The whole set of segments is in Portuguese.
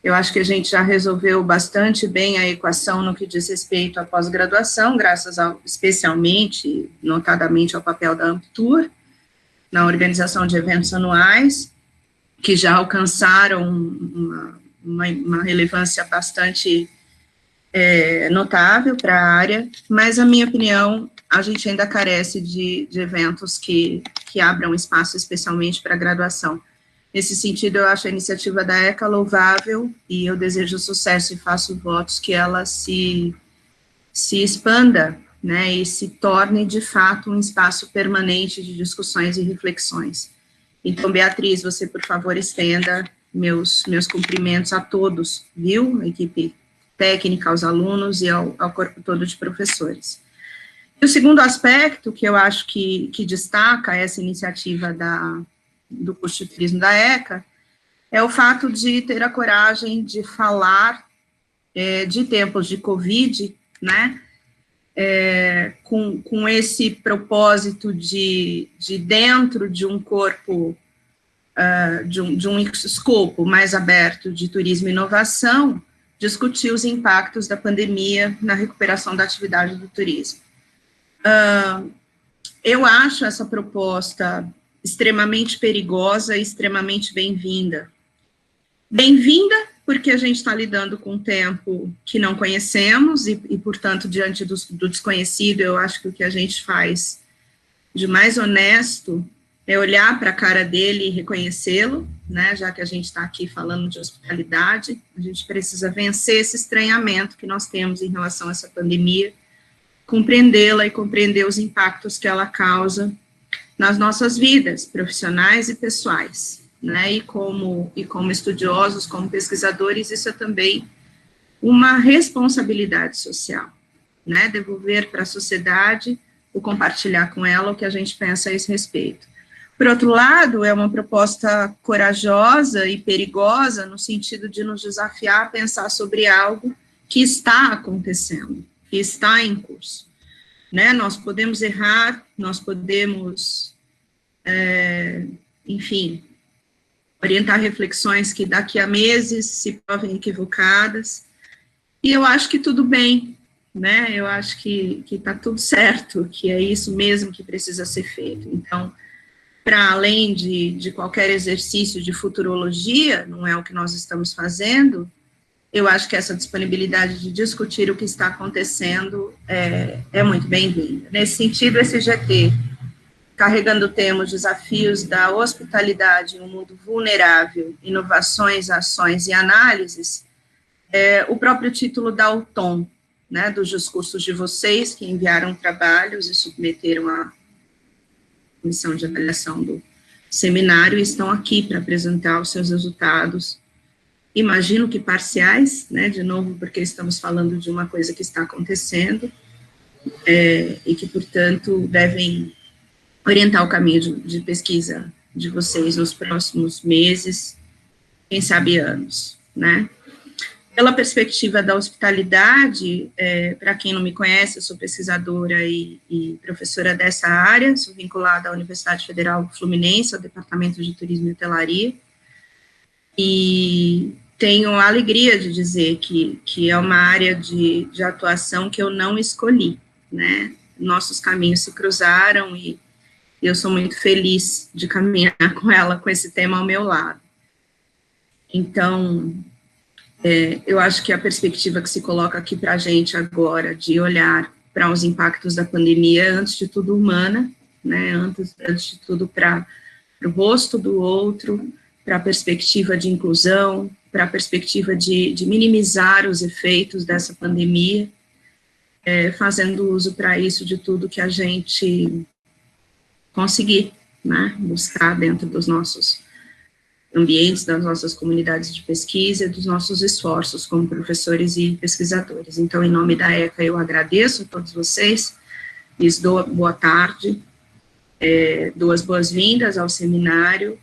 Eu acho que a gente já resolveu bastante bem a equação no que diz respeito à pós-graduação, graças especialmente, notadamente, ao papel da Amptur, na organização de eventos anuais, que já alcançaram uma relevância bastante notável para a área, mas, na minha opinião, a gente ainda carece de eventos que abram espaço especialmente para a graduação. Nesse sentido, eu acho a iniciativa da ECA louvável, e eu desejo sucesso e faço votos que ela se expanda, né, e se torne, de fato, um espaço permanente de discussões e reflexões. Então, Beatriz, você, por favor, estenda meus cumprimentos a todos, viu? A equipe técnica, aos alunos e ao corpo todo de professores. E o segundo aspecto que eu acho que destaca essa iniciativa do curso de turismo da ECA é o fato de ter a coragem de falar de tempos de Covid, né, com esse propósito de dentro de um corpo, de um escopo mais aberto de turismo e inovação, discutir os impactos da pandemia na recuperação da atividade do turismo. Eu acho essa proposta extremamente perigosa e extremamente bem-vinda. Bem-vinda porque a gente está lidando com um tempo que não conhecemos e portanto, diante do desconhecido, eu acho que o que a gente faz de mais honesto é olhar para a cara dele e reconhecê-lo, né, já que a gente está aqui falando de hospitalidade, a gente precisa vencer esse estranhamento que nós temos em relação a essa pandemia, compreendê-la e compreender os impactos que ela causa nas nossas vidas, profissionais e pessoais, né, e como estudiosos, como pesquisadores, isso é também uma responsabilidade social, né, devolver para a sociedade, ou compartilhar com ela o que a gente pensa a esse respeito. Por outro lado, é uma proposta corajosa e perigosa, no sentido de nos desafiar a pensar sobre algo que está acontecendo, que está em curso, né, nós podemos errar, nós podemos, enfim, orientar reflexões que daqui a meses se provem equivocadas, e eu acho que tudo bem, né, eu acho que está tudo certo, que é isso mesmo que precisa ser feito. Então, para além de qualquer exercício de futurologia, não é o que nós estamos fazendo, eu acho que essa disponibilidade de discutir o que está acontecendo é muito bem-vinda. Nesse sentido, esse GT, carregando o tema os desafios da hospitalidade em um mundo vulnerável, inovações, ações e análises, o próprio título dá o tom, né, dos discursos de vocês, que enviaram trabalhos e submeteram à comissão de avaliação do seminário, e estão aqui para apresentar os seus resultados, imagino que parciais, né, de novo, porque estamos falando de uma coisa que está acontecendo, e que, portanto, devem orientar o caminho de pesquisa de vocês nos próximos meses, quem sabe anos, né. Pela perspectiva da hospitalidade, para quem não me conhece, eu sou pesquisadora e professora dessa área, sou vinculada à Universidade Federal Fluminense, ao Departamento de Turismo e Hotelaria, e tenho a alegria de dizer que é uma área de atuação que eu não escolhi, né, nossos caminhos se cruzaram e eu sou muito feliz de caminhar com ela, com esse tema ao meu lado. Então, eu acho que a perspectiva que se coloca aqui para a gente agora, de olhar para os impactos da pandemia, é, antes de tudo, humana, né, antes de tudo, para o rosto do outro, para a perspectiva de inclusão, para a perspectiva de minimizar os efeitos dessa pandemia, fazendo uso para isso de tudo que a gente conseguir, né, buscar dentro dos nossos ambientes, das nossas comunidades de pesquisa, dos nossos esforços como professores e pesquisadores. Então, em nome da ECA, eu agradeço a todos vocês, lhes dou boa tarde, dou as boas-vindas ao seminário,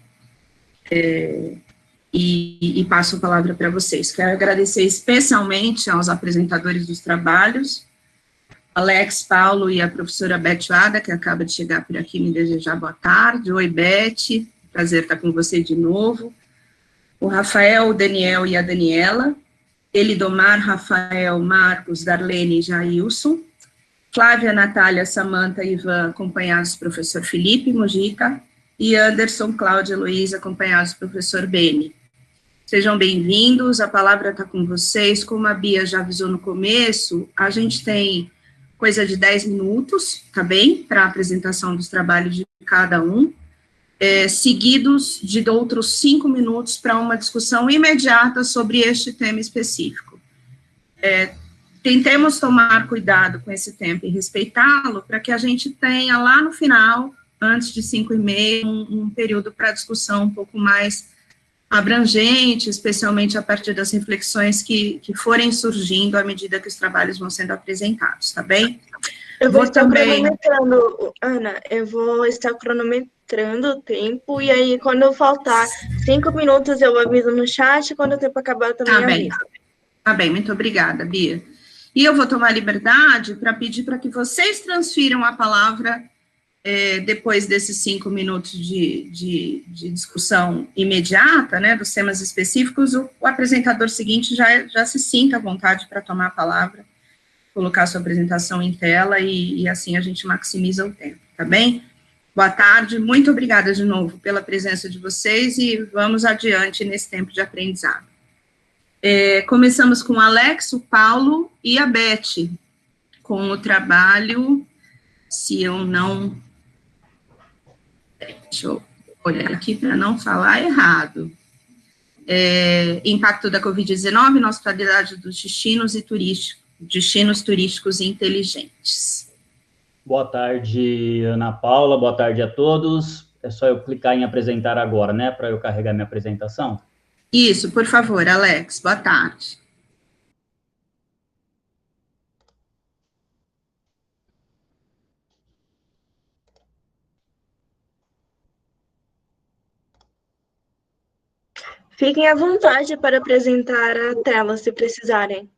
e passo a palavra para vocês. Quero agradecer especialmente aos apresentadores dos trabalhos, Alex, Paulo e a professora Beth Ada, que acaba de chegar por aqui, me desejar boa tarde. Oi, Beth, prazer estar com você de novo. o Rafael, o Daniel e a Daniela, Elidomar, Rafael, Marcos, Darlene e Jailson, Flávia, Natália, Samanta e Ivan, acompanhados do professor Felipe Mojica, e Anderson, Cláudia e Luísa, acompanhados do professor Beni. Sejam bem-vindos, a palavra está com vocês. Como a Bia já avisou no começo, a gente tem coisa de 10 minutos, tá bem? Para a apresentação dos trabalhos de cada um, seguidos de outros 5 minutos para uma discussão imediata sobre este tema específico. Tentemos tomar cuidado com esse tempo e respeitá-lo, para que a gente tenha lá no final, antes de 5h30, um período para discussão um pouco mais abrangente, especialmente a partir das reflexões que forem surgindo à medida que os trabalhos vão sendo apresentados, tá bem? Eu vou estar cronometrando, Ana, eu vou estar cronometrando o tempo, e aí quando faltar 5 minutos eu aviso no chat, quando o tempo acabar eu também aviso. Tá bem, muito obrigada, Bia. E eu vou tomar liberdade para pedir para que vocês transfiram a palavra depois desses 5 minutos de discussão imediata, né, dos temas específicos, o apresentador seguinte já se sinta à vontade para tomar a palavra, colocar sua apresentação em tela e assim a gente maximiza o tempo, tá bem? Boa tarde, muito obrigada de novo pela presença de vocês e vamos adiante nesse tempo de aprendizado. Começamos com o Alex, o Paulo e a Beth, com o trabalho, se eu não... Deixa eu olhar aqui para não falar errado. Impacto da Covid-19 na hospitalidade dos destinos turísticos inteligentes. Boa tarde, Ana Paula, boa tarde a todos. É só eu clicar em apresentar agora, né, para eu carregar minha apresentação? Isso, por favor, Alex, boa tarde. Fiquem à vontade para apresentar a tela, se precisarem.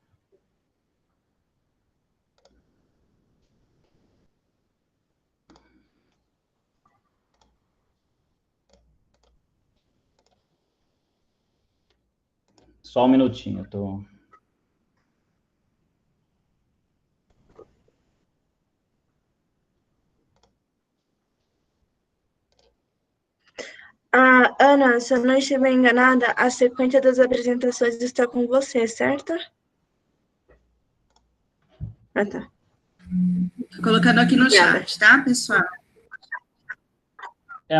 Só um minutinho, eu tô... Ana, se eu não estiver enganada, a sequência das apresentações está com você, certo? Ah, tá. Tô colocando aqui no chat, tá, pessoal?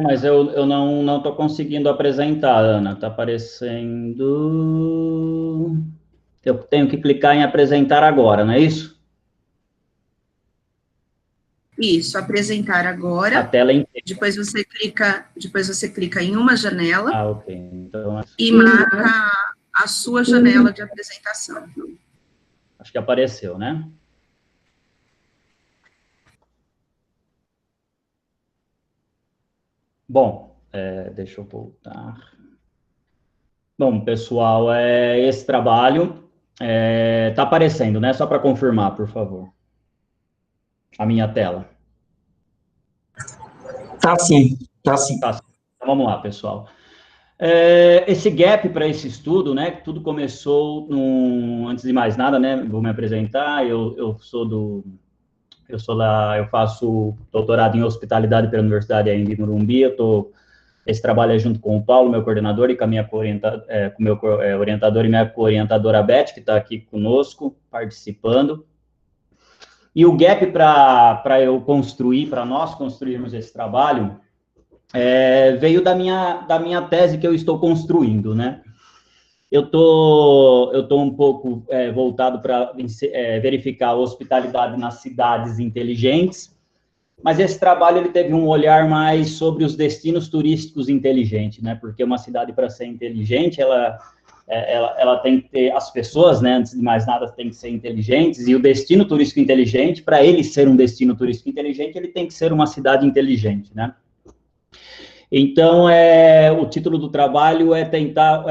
Mas eu não tô conseguindo apresentar, Ana. Tá aparecendo... Eu tenho que clicar em apresentar agora, não é isso? Isso, apresentar agora. A tela inteira. Depois você clica em uma janela. Ok. Então, e marca a sua janela de apresentação. Acho que apareceu, né? Bom, deixa eu voltar. Bom, pessoal, esse trabalho está aparecendo, né? Só para confirmar, por favor. A minha tela. Tá sim, tá sim. Tá, então, vamos lá, pessoal. Esse gap para esse estudo, né? Tudo começou antes de mais nada, né? Vou me apresentar. Eu faço doutorado em hospitalidade pela Universidade de Morumbi. Esse trabalho é junto com o Paulo, meu coordenador, e com a minha com meu orientador e minha co-orientadora Beth, que está aqui conosco, participando. E o gap para nós construirmos esse trabalho, veio da minha tese que eu estou construindo, né? Eu tô um pouco voltado para verificar a hospitalidade nas cidades inteligentes, mas esse trabalho ele teve um olhar mais sobre os destinos turísticos inteligentes, né? Porque uma cidade, para ser inteligente, ela tem que ter as pessoas, né? Antes de mais nada, tem que ser inteligentes, e o destino turístico inteligente, para ele ser um destino turístico inteligente, ele tem que ser uma cidade inteligente, né? Então, o título do trabalho é tentar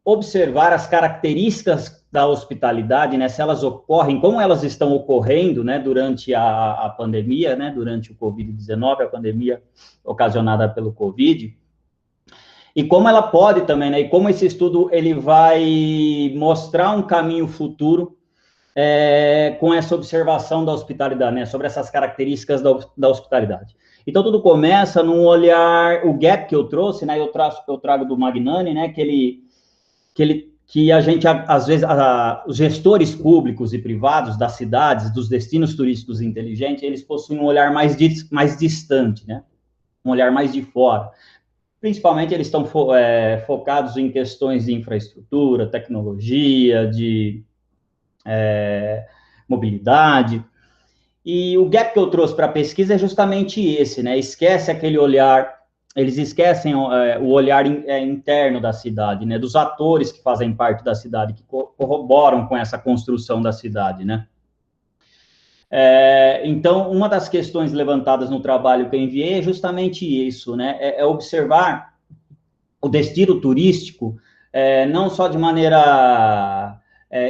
observar as características da hospitalidade, né, se elas ocorrem, como elas estão ocorrendo, né, durante a pandemia, né, durante o Covid-19, a pandemia ocasionada pelo Covid, e como ela pode também, né, e como esse estudo ele vai mostrar um caminho futuro com essa observação da hospitalidade, né, sobre essas características da hospitalidade. Então, tudo começa num olhar, o gap que eu trouxe, né, eu trago do Magnani, né, que a gente, às vezes, os gestores públicos e privados das cidades, dos destinos turísticos inteligentes, eles possuem um olhar mais distante, né, um olhar mais de fora. Principalmente, eles estão focados em questões de infraestrutura, tecnologia, de mobilidade. E o gap que eu trouxe para a pesquisa é justamente esse, né? Esquece aquele olhar, eles esquecem o olhar interno da cidade, né? Dos atores que fazem parte da cidade, que corroboram com essa construção da cidade, né? Então, uma das questões levantadas no trabalho que eu enviei é justamente isso, né? É observar o destino turístico não só de maneira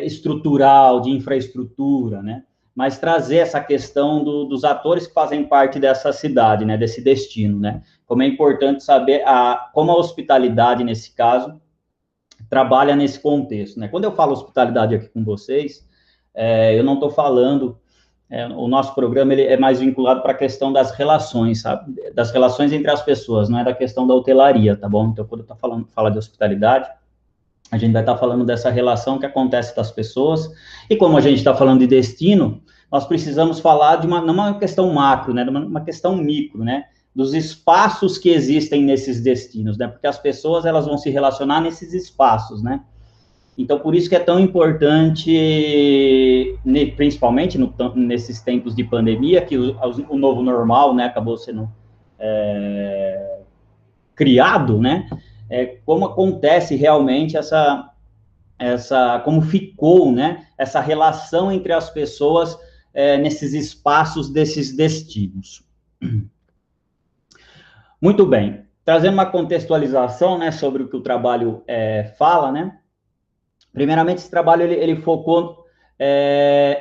estrutural, de infraestrutura, né? Mas trazer essa questão dos atores que fazem parte dessa cidade, né? Desse destino, né? Como é importante saber como a hospitalidade, nesse caso, trabalha nesse contexto, né? Quando eu falo hospitalidade aqui com vocês, eu não estou falando... o nosso programa ele é mais vinculado para a questão das relações, sabe? Das relações entre as pessoas, não é da questão da hotelaria, tá bom? Então, quando eu estou falando de hospitalidade, a gente vai estar falando dessa relação que acontece das pessoas, e como a gente está falando de destino, nós precisamos falar de não uma questão macro, né? De uma questão micro, né? Dos espaços que existem nesses destinos, né? Porque as pessoas, elas vão se relacionar nesses espaços, né? Então, por isso que é tão importante, principalmente nesses tempos de pandemia, que o novo normal, né, acabou sendo criado, né, como acontece realmente como ficou, né, essa relação entre as pessoas nesses espaços desses destinos. Muito bem, trazendo uma contextualização, né, sobre o que o trabalho fala, né. Primeiramente, esse trabalho ele focou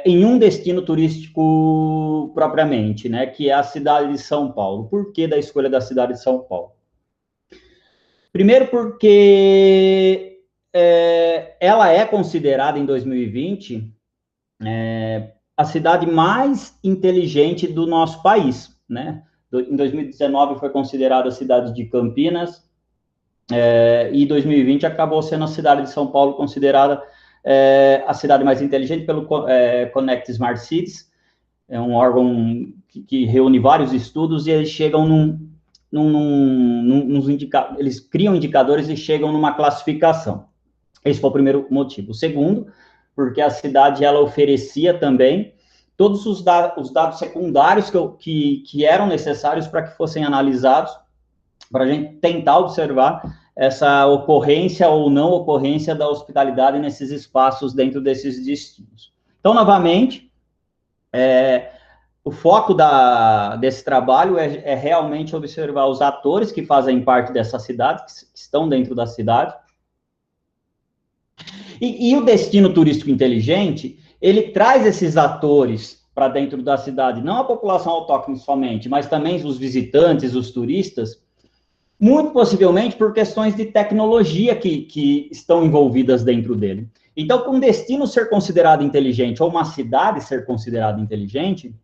em um destino turístico propriamente, né, que é a cidade de São Paulo. Por que da escolha da cidade de São Paulo? Primeiro porque ela é considerada, em 2020, a cidade mais inteligente do nosso país, né? Em 2019 foi considerada a cidade de Campinas, e 2020 acabou sendo a cidade de São Paulo considerada a cidade mais inteligente pelo Connect Smart Cities, é um órgão que reúne vários estudos e eles chegam eles criam indicadores e chegam numa classificação. Esse foi o primeiro motivo. O segundo, porque a cidade ela oferecia também todos os dados secundários que eram necessários para que fossem analisados, para a gente tentar observar essa ocorrência ou não ocorrência da hospitalidade nesses espaços dentro desses destinos. Então, novamente, o foco desse trabalho é realmente observar os atores que fazem parte dessa cidade, que estão dentro da cidade. E o destino turístico inteligente, ele traz esses atores para dentro da cidade, não a população autóctone somente, mas também os visitantes, os turistas, muito possivelmente por questões de tecnologia que estão envolvidas dentro dele. Então, para um destino ser considerado inteligente, ou uma cidade ser considerada inteligente,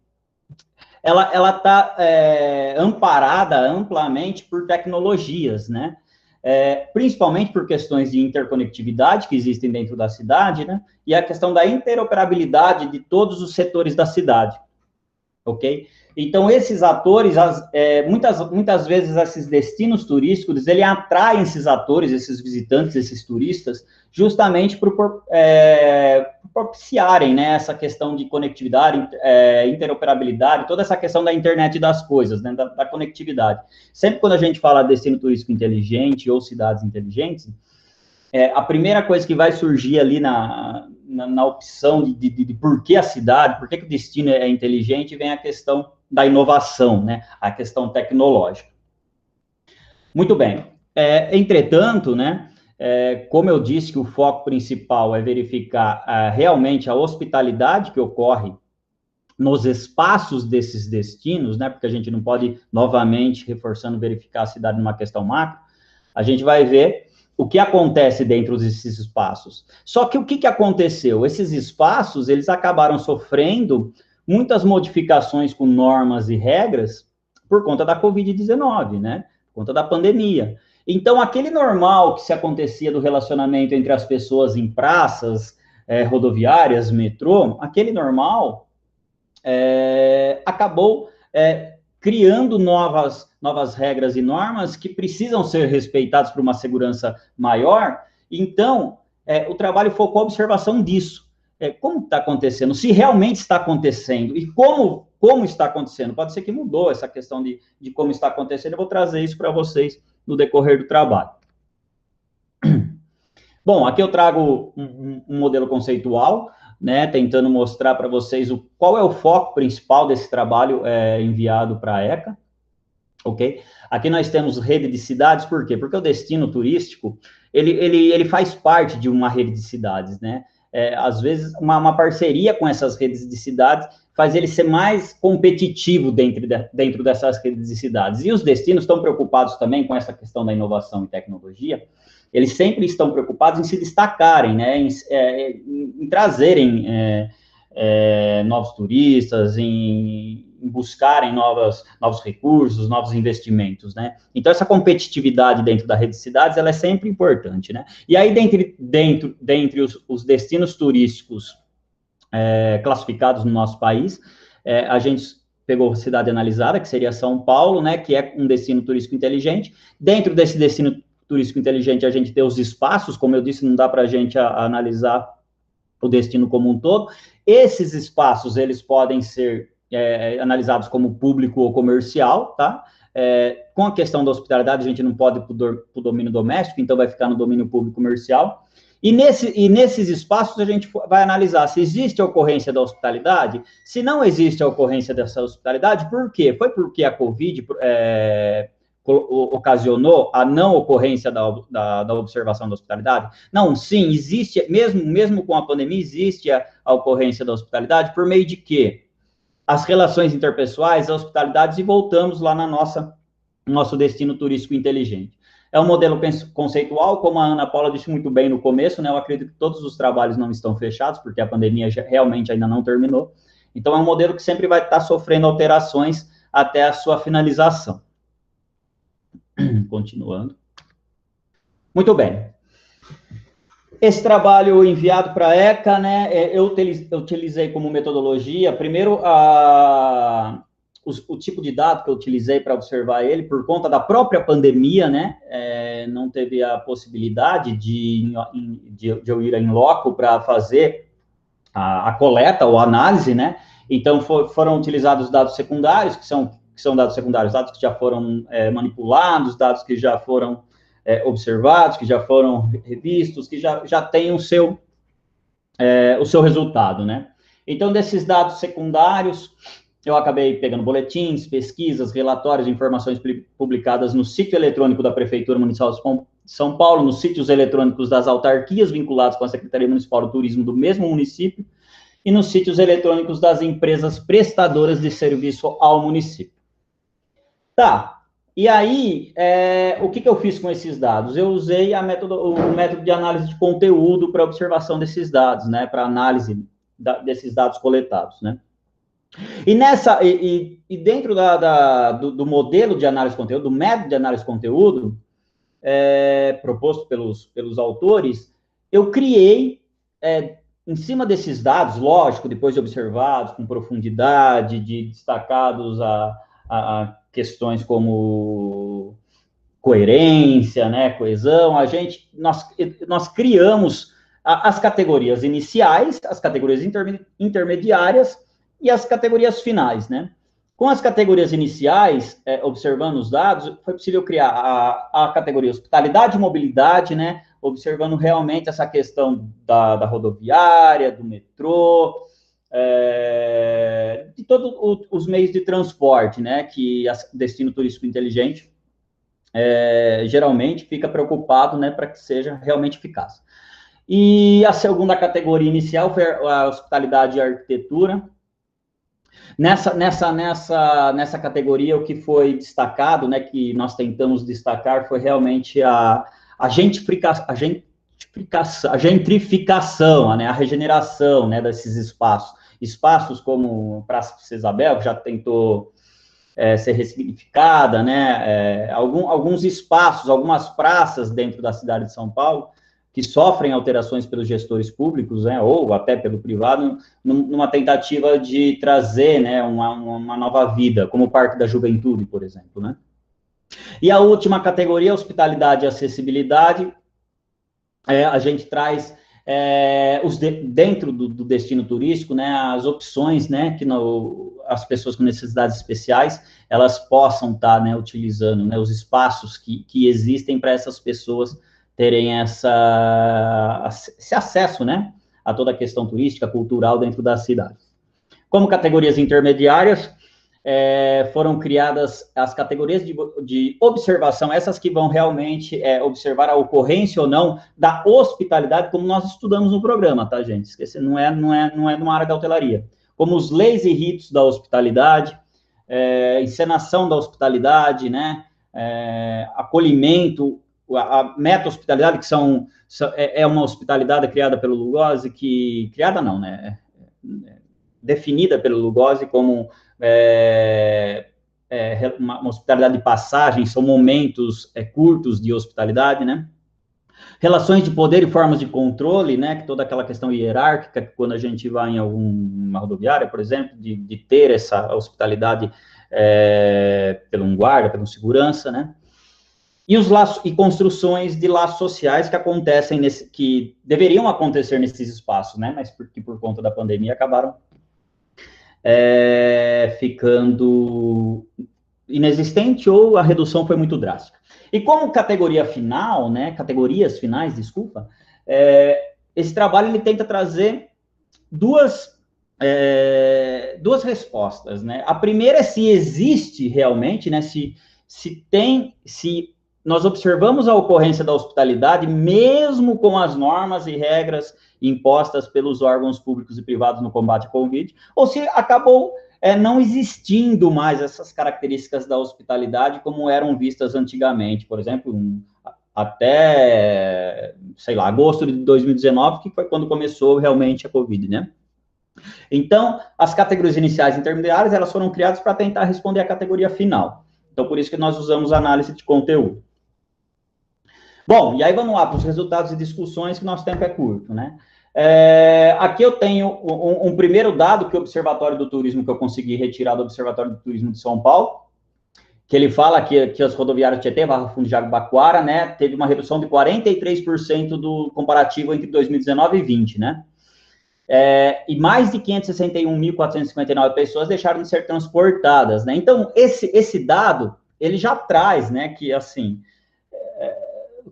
ela está amparada amplamente por tecnologias, né? Principalmente por questões de interconectividade que existem dentro da cidade, né? E a questão da interoperabilidade de todos os setores da cidade, ok? Então, esses atores, muitas vezes, esses destinos turísticos, ele atraem esses atores, esses visitantes, esses turistas, justamente por propiciarem, né, essa questão de conectividade, interoperabilidade, toda essa questão da internet das coisas, né, da conectividade. Sempre quando a gente fala de destino turístico inteligente ou cidades inteligentes, a primeira coisa que vai surgir ali na opção de por que a cidade, por que o destino é inteligente, vem a questão da inovação, né, a questão tecnológica. Muito bem. Entretanto, né, como eu disse que o foco principal é verificar realmente a hospitalidade que ocorre nos espaços desses destinos, né, porque a gente não pode, novamente, reforçando, verificar a cidade numa questão macro, A gente vai ver o que acontece dentro desses espaços. Só que o que aconteceu? Esses espaços, eles acabaram sofrendo muitas modificações com normas e regras por conta da Covid-19, né? Por conta da pandemia. Então, aquele normal que se acontecia do relacionamento entre as pessoas em praças, rodoviárias, metrô, aquele normal acabou criando novas regras e normas que precisam ser respeitadas por uma segurança maior. Então, o trabalho focou a observação disso. Como está acontecendo? Se realmente está acontecendo e como está acontecendo. Pode ser que mudou essa questão de como está acontecendo. Eu vou trazer isso para vocês no decorrer do trabalho. Bom, aqui eu trago um modelo conceitual, né, tentando mostrar para vocês qual é o foco principal desse trabalho enviado para a ECA, ok? Aqui nós temos rede de cidades, por quê? Porque o destino turístico, ele faz parte de uma rede de cidades, né? Às vezes, uma parceria com essas redes de cidades faz ele ser mais competitivo dentro dessas redes de cidades. E os destinos estão preocupados também com essa questão da inovação e tecnologia. Eles sempre estão preocupados em se destacarem, né, em trazerem novos turistas, em buscarem novos recursos, novos investimentos, né? Então, essa competitividade dentro da rede de cidades, ela é sempre importante, né? E aí, dentre os destinos turísticos classificados no nosso país, a gente pegou a cidade analisada, que seria São Paulo, né, que é um destino turístico inteligente. Dentro desse destino turístico inteligente, a gente tem os espaços, como eu disse, não dá para a gente analisar o destino como um todo. Esses espaços, eles podem ser analisados como público ou comercial, tá? Com a questão da hospitalidade, a gente não pode ir para o domínio doméstico, então vai ficar no domínio público comercial. E nesses espaços, a gente vai analisar se existe a ocorrência da hospitalidade. Se não existe a ocorrência dessa hospitalidade, por quê? Foi porque a Covid ocasionou a não ocorrência da observação da hospitalidade? Não, sim, existe, mesmo com a pandemia, existe a ocorrência da hospitalidade, por meio de quê? As relações interpessoais, a hospitalidade, e voltamos lá no nosso destino turístico inteligente. É um modelo conceitual, como a Ana Paula disse muito bem no começo, né? Eu acredito que todos os trabalhos não estão fechados, porque a pandemia realmente ainda não terminou. Então, é um modelo que sempre vai estar sofrendo alterações até a sua finalização. Continuando. Muito bem. Esse trabalho enviado para a ECA, né, eu utilizei como metodologia, primeiro, o tipo de dado que eu utilizei para observar ele, por conta da própria pandemia, né, não teve a possibilidade de eu ir em loco para fazer a coleta ou análise, né, então foram utilizados dados secundários, que são dados secundários, dados que já foram manipulados, dados que já foram observados, que já foram revistos, que já têm o seu resultado, né? Então, desses dados secundários, eu acabei pegando boletins, pesquisas, relatórios, informações publicadas no sítio eletrônico da Prefeitura Municipal de São Paulo, nos sítios eletrônicos das autarquias vinculadas com a Secretaria Municipal do Turismo do mesmo município, e nos sítios eletrônicos das empresas prestadoras de serviço ao município. Tá. E aí, o que eu fiz com esses dados? Eu usei o método de análise de conteúdo para observação desses dados, né? Para análise desses dados coletados, né? E dentro do modelo de análise de conteúdo, do método de análise de conteúdo, proposto pelos autores, eu criei, em cima desses dados, lógico, depois de observados com profundidade, destacados a questões como coerência, né, coesão, nós criamos as categorias iniciais, as categorias intermediárias e as categorias finais, né? Com as categorias iniciais, observando os dados, foi possível criar a categoria hospitalidade e mobilidade, né, observando realmente essa questão da rodoviária, do metrô, de todos os meios de transporte, né, que o destino turístico inteligente geralmente fica preocupado, né, para que seja realmente eficaz. E a segunda categoria inicial foi a hospitalidade e a arquitetura. Nessa categoria, o que foi destacado, né, que nós tentamos destacar, foi realmente a gentrificação, né, a regeneração, né, desses espaços como Praça Isabel, que já tentou ser ressignificada, né, alguns espaços, algumas praças dentro da cidade de São Paulo, que sofrem alterações pelos gestores públicos, né, ou até pelo privado, numa tentativa de trazer, né, uma nova vida, como o Parque da Juventude, por exemplo, né. E a última categoria, hospitalidade e acessibilidade, a gente traz dentro do destino turístico, né, as opções, né, que as pessoas com necessidades especiais, elas possam estar, né, utilizando, né, os espaços que existem para essas pessoas terem esse acesso, né, a toda a questão turística, cultural dentro da cidade. Como categorias intermediárias, foram criadas as categorias de observação, essas que vão realmente observar a ocorrência ou não da hospitalidade, como nós estudamos no programa, tá, gente? Esqueci, não é numa área da hotelaria. Como os leis e ritos da hospitalidade, encenação da hospitalidade, né, acolhimento, a meta-hospitalidade, que é uma hospitalidade criada pelo Lugosi, criada não, né, definida pelo Lugosi como uma hospitalidade de passagem, são momentos curtos de hospitalidade, né, relações de poder e formas de controle, né, que toda aquela questão hierárquica, que quando a gente vai em alguma rodoviária, por exemplo, de ter essa hospitalidade pelo um guarda, pelo um segurança, né, e os laços e construções de laços sociais que acontecem que deveriam acontecer nesses espaços, né, mas que por conta da pandemia acabaram ficando inexistente ou a redução foi muito drástica. E como categorias finais, desculpa, esse trabalho ele tenta trazer duas respostas, né? A primeira é se existe realmente, né? Se nós observamos a ocorrência da hospitalidade, mesmo com as normas e regras impostas pelos órgãos públicos e privados no combate à Covid, ou se acabou não existindo mais essas características da hospitalidade como eram vistas antigamente, por exemplo, até, sei lá, agosto de 2019, que foi quando começou realmente a Covid, né? Então, as categorias iniciais e intermediárias, elas foram criadas para tentar responder à categoria final. Então, por isso que nós usamos análise de conteúdo. Bom, e aí vamos lá para os resultados e discussões, que nosso tempo é curto, né? Aqui eu tenho um primeiro dado que o Observatório do Turismo, que eu consegui retirar do Observatório do Turismo de São Paulo, que ele fala que as rodoviárias Tietê, Barra Funda e Jaguabaquara, né, teve uma redução de 43% do comparativo entre 2019 e 2020, né? E mais de 561.459 pessoas deixaram de ser transportadas, né? Então, esse dado, ele já traz, né, que, assim,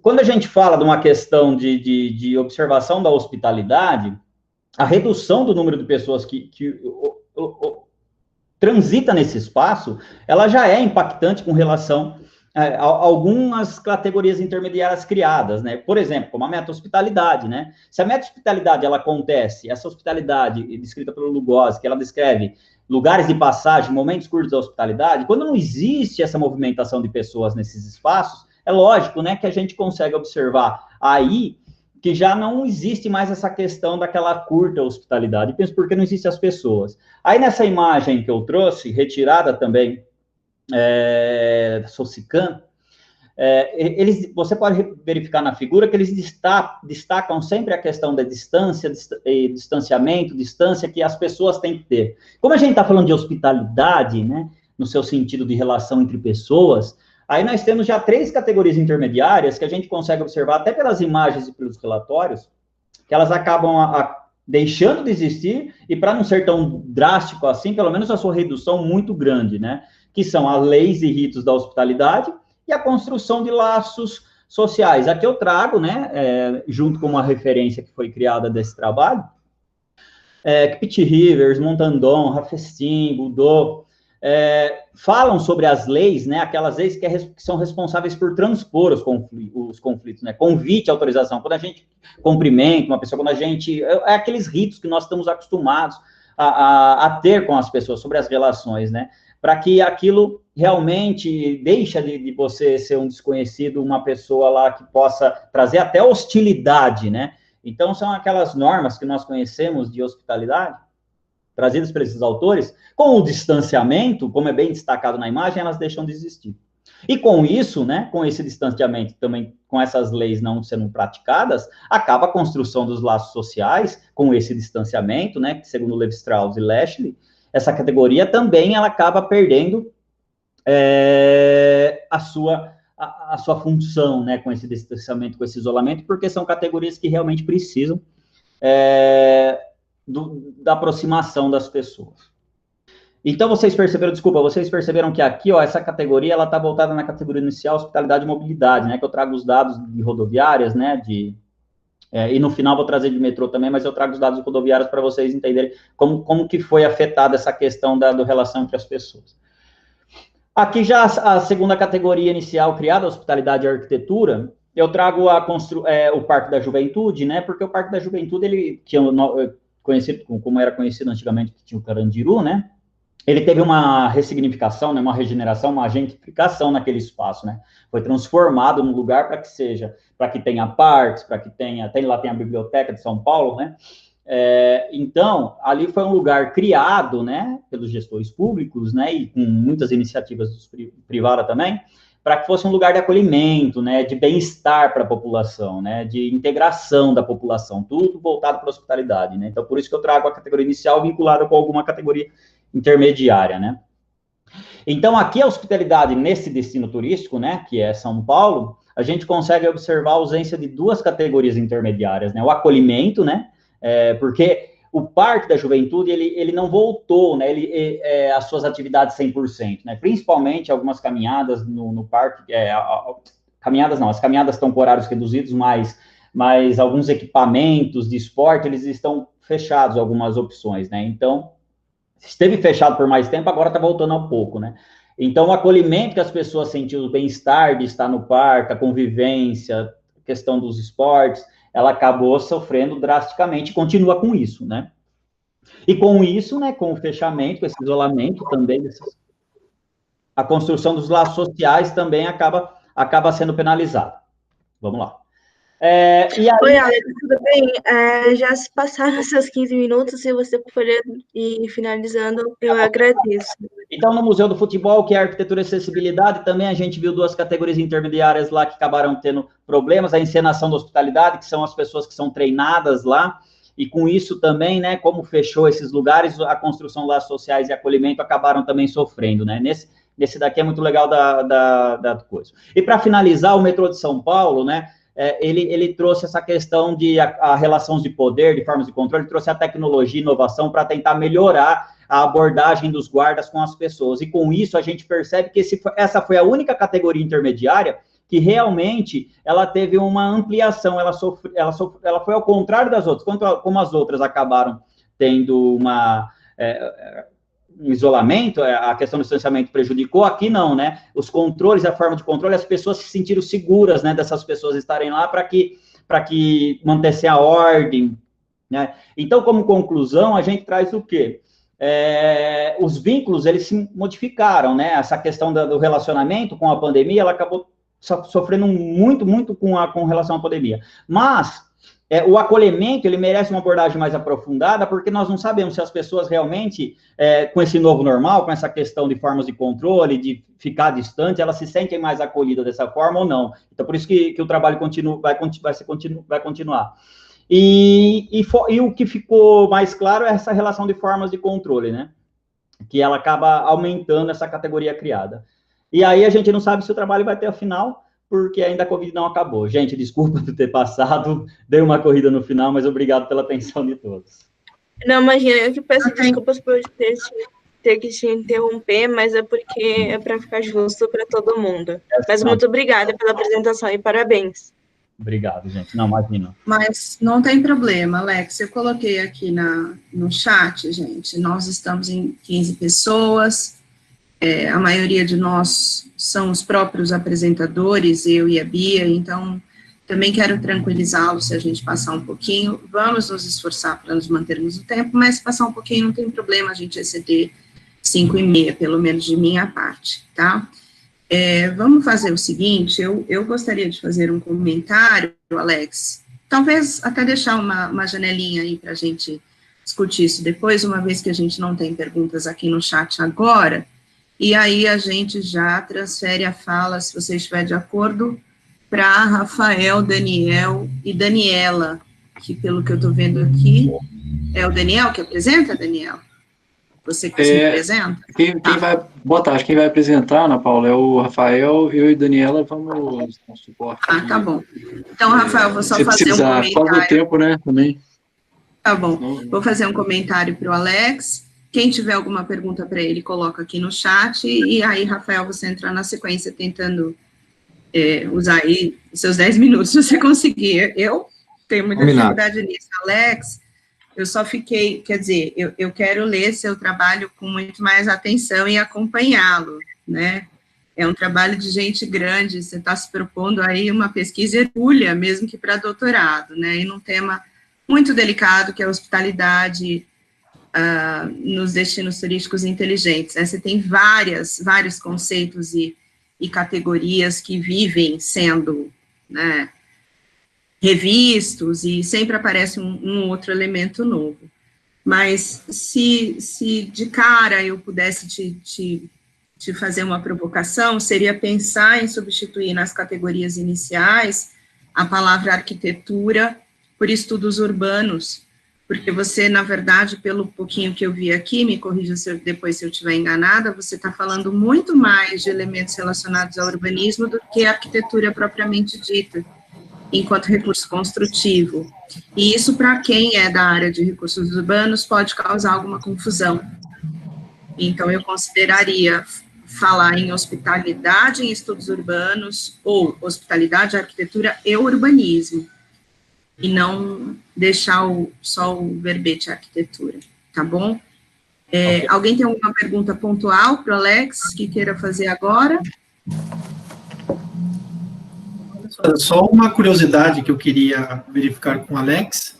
quando a gente fala de uma questão de observação da hospitalidade, a redução do número de pessoas que transita nesse espaço, ela já é impactante com relação a algumas categorias intermediárias criadas, né? Por exemplo, como a meta-hospitalidade, né? Se a meta-hospitalidade, ela acontece, essa hospitalidade descrita pelo Lugosi, que ela descreve lugares de passagem, momentos curtos da hospitalidade, quando não existe essa movimentação de pessoas nesses espaços, é lógico, né, que a gente consegue observar aí que já não existe mais essa questão daquela curta hospitalidade, penso porque não existem as pessoas. Aí nessa imagem que eu trouxe, retirada também da Socicam, você pode verificar na figura que eles destacam sempre a questão da distância, distanciamento, distância que as pessoas têm que ter. Como a gente está falando de hospitalidade, né, no seu sentido de relação entre pessoas, aí nós temos já 3 categorias intermediárias que a gente consegue observar até pelas imagens e pelos relatórios, que elas acabam deixando de existir, e para não ser tão drástico assim, pelo menos a sua redução muito grande, né? Que são as leis e ritos da hospitalidade e a construção de laços sociais. Aqui eu trago, né, junto com uma referência que foi criada desse trabalho, Pitt Rivers, Montandon, Rafestin, Goudot, falam sobre as leis, né, aquelas leis que são responsáveis por transpor os conflitos, né, convite, autorização, quando a gente cumprimenta uma pessoa, quando a gente, aqueles ritos que nós estamos acostumados a ter com as pessoas, sobre as relações, né? Para que aquilo realmente deixe de você ser um desconhecido, uma pessoa lá que possa trazer até hostilidade, né? Então, são aquelas normas que nós conhecemos de hospitalidade, trazidas por esses autores, com o distanciamento, como é bem destacado na imagem, elas deixam de existir. E com isso, né, com esse distanciamento, também com essas leis não sendo praticadas, acaba a construção dos laços sociais, com esse distanciamento, né, que segundo Levi-Strauss e Lashley, essa categoria também ela acaba perdendo a sua função, né, com esse distanciamento, com esse isolamento, porque são categorias que realmente precisam da aproximação das pessoas. Então, vocês perceberam que aqui, ó, essa categoria, ela está voltada na categoria inicial, hospitalidade e mobilidade, né, que eu trago os dados de rodoviárias, né, e no final vou trazer de metrô também, mas eu trago os dados de rodoviárias para vocês entenderem como que foi afetada essa questão da relação entre as pessoas. Aqui já a segunda categoria inicial criada, hospitalidade e arquitetura, eu trago o Parque da Juventude, né, porque o Parque da Juventude, ele tinha conhecido, como era conhecido antigamente, que tinha o Carandiru, né, ele teve uma ressignificação, né, uma regeneração, uma gentrificação naquele espaço, né? Foi transformado num lugar para que tenha parques, para que lá tem a Biblioteca de São Paulo, né? Então, ali foi um lugar criado, né, pelos gestores públicos, né, e com muitas iniciativas privadas também, para que fosse um lugar de acolhimento, né, de bem-estar para a população, né, de integração da população, tudo voltado para a hospitalidade, né? Então, por isso que eu trago a categoria inicial vinculada com alguma categoria intermediária, né? Então, aqui a hospitalidade nesse destino turístico, né, que é São Paulo, a gente consegue observar a ausência de duas categorias intermediárias, né? O acolhimento, né, porque o Parque da Juventude, ele não voltou, né, as suas atividades 100%, né, principalmente algumas caminhadas no parque, as caminhadas estão com horários reduzidos, mas alguns equipamentos de esporte, eles estão fechados, algumas opções, né, então, esteve fechado por mais tempo, agora está voltando um pouco, né? Então, o acolhimento que as pessoas sentiam, o bem-estar de estar no parque, a convivência, a questão dos esportes, ela acabou sofrendo drasticamente, continua com isso, né? E com isso, né, com o fechamento, com esse isolamento também, a construção dos laços sociais também acaba sendo penalizada. Vamos lá. E aí... Oi, Alex, tudo bem? Já se passaram seus 15 minutos, se você puder ir finalizando, eu agradeço. Então, no Museu do Futebol, que é Arquitetura e Acessibilidade, também a gente viu duas categorias intermediárias lá que acabaram tendo problemas, a encenação da hospitalidade, que são as pessoas que são treinadas lá, e com isso também, né, como fechou esses lugares, a construção de laços sociais e acolhimento acabaram também sofrendo, né, nesse daqui é muito legal da coisa. E para finalizar, o metrô de São Paulo, né, ele trouxe essa questão de a relação de poder, de formas de controle, ele trouxe a tecnologia e inovação para tentar melhorar a abordagem dos guardas com as pessoas, e com isso a gente percebe que essa foi a única categoria intermediária que realmente ela teve uma ampliação, ela foi ao contrário das outras, como as outras acabaram tendo um isolamento, a questão do distanciamento prejudicou, aqui não, né? Os controles, a forma de controle, as pessoas se sentiram seguras, né, dessas pessoas estarem lá para que mantessem a ordem, né? Então, como conclusão, a gente traz o quê? Os vínculos, eles se modificaram, né? Essa questão do relacionamento com a pandemia, ela acabou sofrendo muito com relação à pandemia. Mas o acolhimento, ele merece uma abordagem mais aprofundada, porque nós não sabemos se as pessoas realmente, com esse novo normal, com essa questão de formas de controle, de ficar distante, elas se sentem mais acolhidas dessa forma ou não. Então, por isso que o trabalho vai continuar. E o que ficou mais claro é essa relação de formas de controle, né? Que ela acaba aumentando essa categoria criada. E aí a gente não sabe se o trabalho vai ter a final, porque ainda a Covid não acabou. Gente, desculpa por ter passado, dei uma corrida no final, mas obrigado pela atenção de todos. Não, imagina, eu que peço desculpas por ter que te interromper, mas é porque é para ficar justo para todo mundo. Mas muito obrigada pela apresentação e parabéns. Obrigado, gente. Não, imagina. Mas não tem problema, Alex. Eu coloquei aqui no chat, gente. Nós estamos em 15 pessoas. A maioria de nós são os próprios apresentadores, eu e a Bia. Então, Também quero tranquilizá-lo se a gente passar um pouquinho, vamos nos esforçar para nos mantermos no tempo, mas se passar um pouquinho não tem problema a gente exceder 5h30, pelo menos de minha parte, tá? Vamos fazer o seguinte, eu gostaria de fazer um comentário, Alex, talvez até deixar uma janelinha aí para a gente discutir isso depois, uma vez que a gente não tem perguntas aqui no chat agora, e aí a gente já transfere a fala, se você estiver de acordo, para Rafael, Daniel e Daniela, que pelo que eu estou vendo aqui, é o Daniel que apresenta, Daniel? Você que se apresenta? Quem vai, boa tarde, quem vai apresentar, Ana Paula, é o Rafael, eu e Daniela vamos dar suporte. Tá bom. Então, Rafael, vou só fazer um comentário. Quase o tempo, né, também. Tá bom, vou fazer um comentário para o Alex, quem tiver alguma pergunta para ele, coloca aqui no chat, e aí, Rafael, você entra na sequência tentando usar aí os seus 10 minutos, se você conseguir. Eu tenho muita dificuldade nisso, Alex, eu só fiquei, quer dizer, eu quero ler seu trabalho com muito mais atenção e acompanhá-lo, né? É um trabalho de gente grande, você está se propondo aí uma pesquisa hercúlea, mesmo que para doutorado, né? E num tema muito delicado, que é a hospitalidade nos destinos turísticos inteligentes, né? Você tem vários conceitos e categorias que vivem sendo, né, revistos, e sempre aparece um outro elemento novo. Mas se de cara eu pudesse te fazer uma provocação, seria pensar em substituir nas categorias iniciais a palavra arquitetura por estudos urbanos, porque você, na verdade, pelo pouquinho que eu vi aqui, me corrija depois se eu estiver enganada, você está falando muito mais de elementos relacionados ao urbanismo do que a arquitetura propriamente dita, enquanto recurso construtivo. E isso, para quem é da área de recursos urbanos, pode causar alguma confusão. Então, eu consideraria falar em hospitalidade em estudos urbanos, ou hospitalidade, arquitetura e urbanismo, e não deixar só o verbete arquitetura, tá bom? Okay. Alguém tem alguma pergunta pontual para o Alex, que queira fazer agora? Só uma curiosidade que eu queria verificar com o Alex.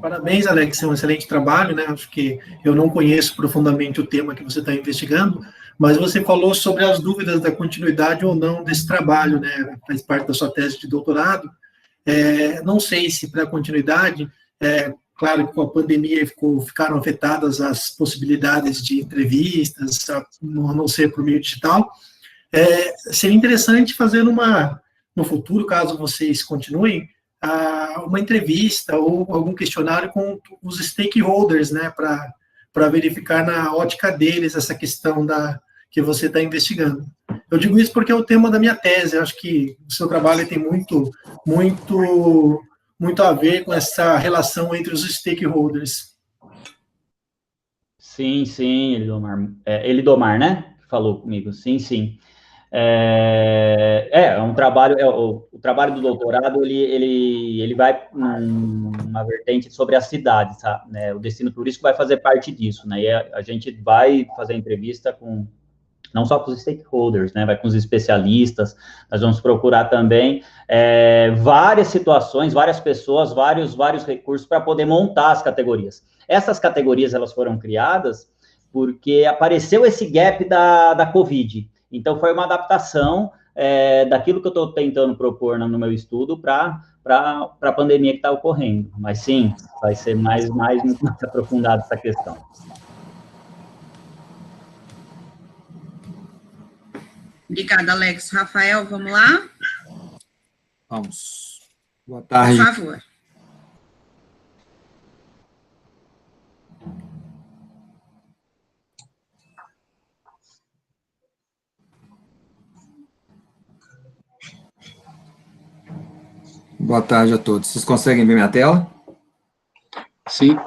Parabéns, Alex, é um excelente trabalho, né? Acho que eu não conheço profundamente o tema que você está investigando, mas você falou sobre as dúvidas da continuidade ou não desse trabalho, né? Faz parte da sua tese de doutorado. Não sei se para a continuidade, claro que com a pandemia ficaram afetadas as possibilidades de entrevistas, a não ser por meio digital. Seria interessante fazer no futuro, caso vocês continuem, uma entrevista ou algum questionário com os stakeholders, né, para verificar na ótica deles essa questão que você está investigando. Eu digo isso porque é o tema da minha tese, eu acho que o seu trabalho tem muito a ver com essa relação entre os stakeholders. Sim, Elidomar, né, que falou comigo, sim. É um trabalho, o trabalho do doutorado, ele vai numa vertente sobre as cidades, tá? Né? O destino turístico vai fazer parte disso, né? E a gente vai fazer entrevista não só com os stakeholders, né? Vai com os especialistas, nós vamos procurar também várias situações, várias pessoas, vários recursos para poder montar as categorias. Essas categorias, elas foram criadas porque apareceu esse gap da Covid. Então, foi uma adaptação daquilo que eu estou tentando propor no meu estudo para a pandemia que está ocorrendo. Mas, sim, vai ser muito mais aprofundado essa questão. Obrigada, Alex. Rafael, vamos lá? Vamos. Boa tarde. Por favor. Boa tarde a todos. Vocês conseguem ver minha tela? Sim.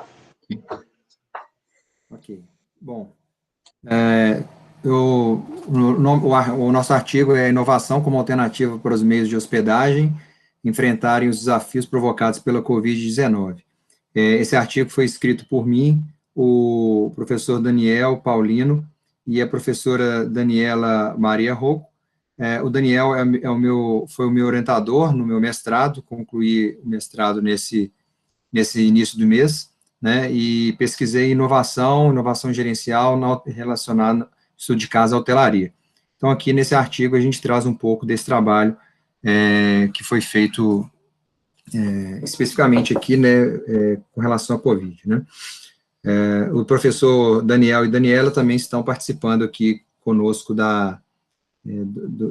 Ok. Bom, o nosso artigo é Inovação como Alternativa para os Meios de Hospedagem enfrentarem os desafios provocados pela Covid-19. Esse artigo foi escrito por mim, o professor Daniel Paulino e a professora Daniela Maria Rocco. O Daniel foi o meu orientador no meu mestrado, concluí o mestrado nesse início do mês, né, e pesquisei inovação gerencial relacionada ao estudo de casa e hotelaria. Então, aqui nesse artigo, a gente traz um pouco desse trabalho que foi feito especificamente aqui, né, com relação à Covid, né. O professor Daniel e Daniela também estão participando aqui conosco